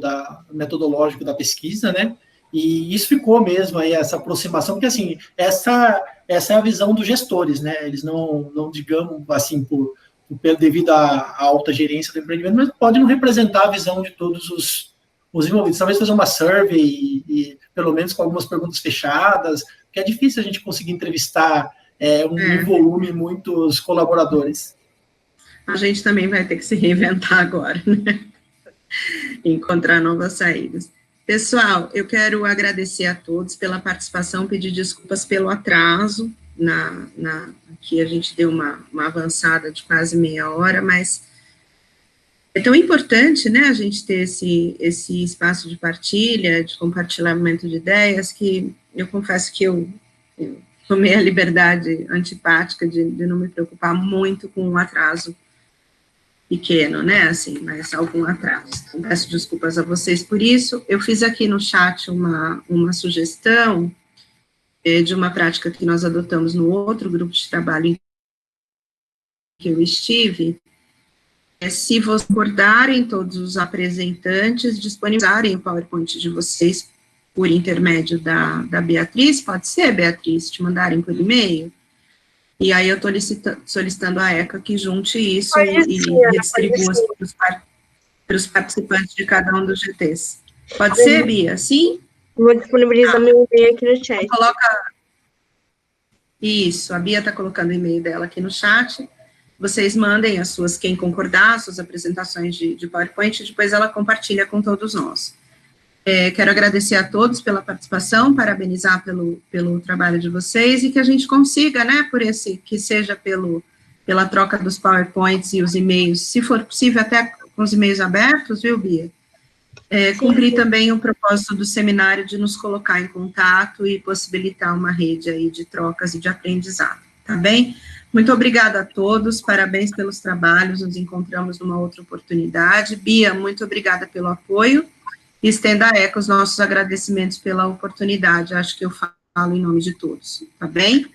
metodológico da pesquisa, né? E isso ficou mesmo aí, essa aproximação, porque, assim, essa é a visão dos gestores, né? Eles não digamos, assim, devido à alta gerência do empreendimento, mas pode não representar a visão de todos os envolvidos. Talvez fazer uma survey e pelo menos com algumas perguntas fechadas, porque é difícil a gente conseguir entrevistar em volume muitos colaboradores. A gente também vai ter que se reinventar agora, né? Encontrar novas saídas. Pessoal, eu quero agradecer a todos pela participação, pedir desculpas pelo atraso, aqui a gente deu uma avançada de quase meia hora, mas é tão importante, né, a gente ter esse espaço de partilha, de compartilhamento de ideias, que eu confesso que eu tomei a liberdade antipática de não me preocupar muito com um atraso pequeno, né, assim, mas algum atraso. Então, peço desculpas a vocês por isso. Eu fiz aqui no chat uma sugestão de uma prática que nós adotamos no outro grupo de trabalho em que eu estive, se vocês acordarem todos os apresentantes, disponibilizarem o PowerPoint de vocês por intermédio da Beatriz, pode ser, Beatriz, te mandarem por e-mail? E aí eu estou solicitando à ECA que junte isso e redistribua para os participantes de cada um dos GTs. Pode ser, Bia? Sim? Vou disponibilizar meu e-mail aqui no chat. Isso, a Bia está colocando o e-mail dela aqui no chat. Vocês mandem quem concordar, as suas apresentações de PowerPoint, e depois ela compartilha com todos nós. Quero agradecer a todos pela participação, parabenizar pelo trabalho de vocês, e que a gente consiga, né, que seja pela troca dos PowerPoints e os e-mails, se for possível, até com os e-mails abertos, viu, Bia? Cumprir também o propósito do seminário de nos colocar em contato e possibilitar uma rede aí de trocas e de aprendizado, tá bem? Muito obrigada a todos, parabéns pelos trabalhos, nos encontramos numa outra oportunidade. Bia, muito obrigada pelo apoio, e estenda a ECA os nossos agradecimentos pela oportunidade, acho que eu falo em nome de todos, tá bem?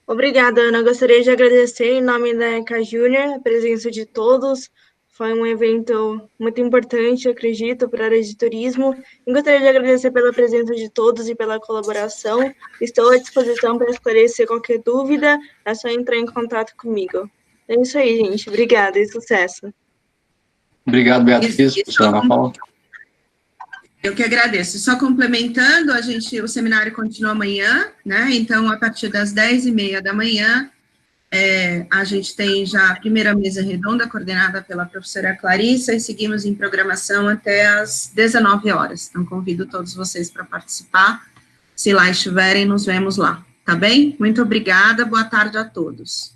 Obrigada, Ana, gostaria de agradecer em nome da ECA Júnior a presença de todos, foi um evento muito importante, eu acredito, para a área de turismo, e gostaria de agradecer pela presença de todos e pela colaboração, estou à disposição para esclarecer qualquer dúvida, é só entrar em contato comigo. É isso aí, gente, obrigada e sucesso. Obrigado, Beatriz, professora Ana Paula. Eu que agradeço. Só complementando, o seminário continua amanhã, né? Então, a partir das 10h30 da manhã, a gente tem já a primeira mesa redonda, coordenada pela professora Clarissa, e seguimos em programação até às 19 horas. Então, convido todos vocês para participar. Se lá estiverem, nos vemos lá, tá bem? Muito obrigada, boa tarde a todos.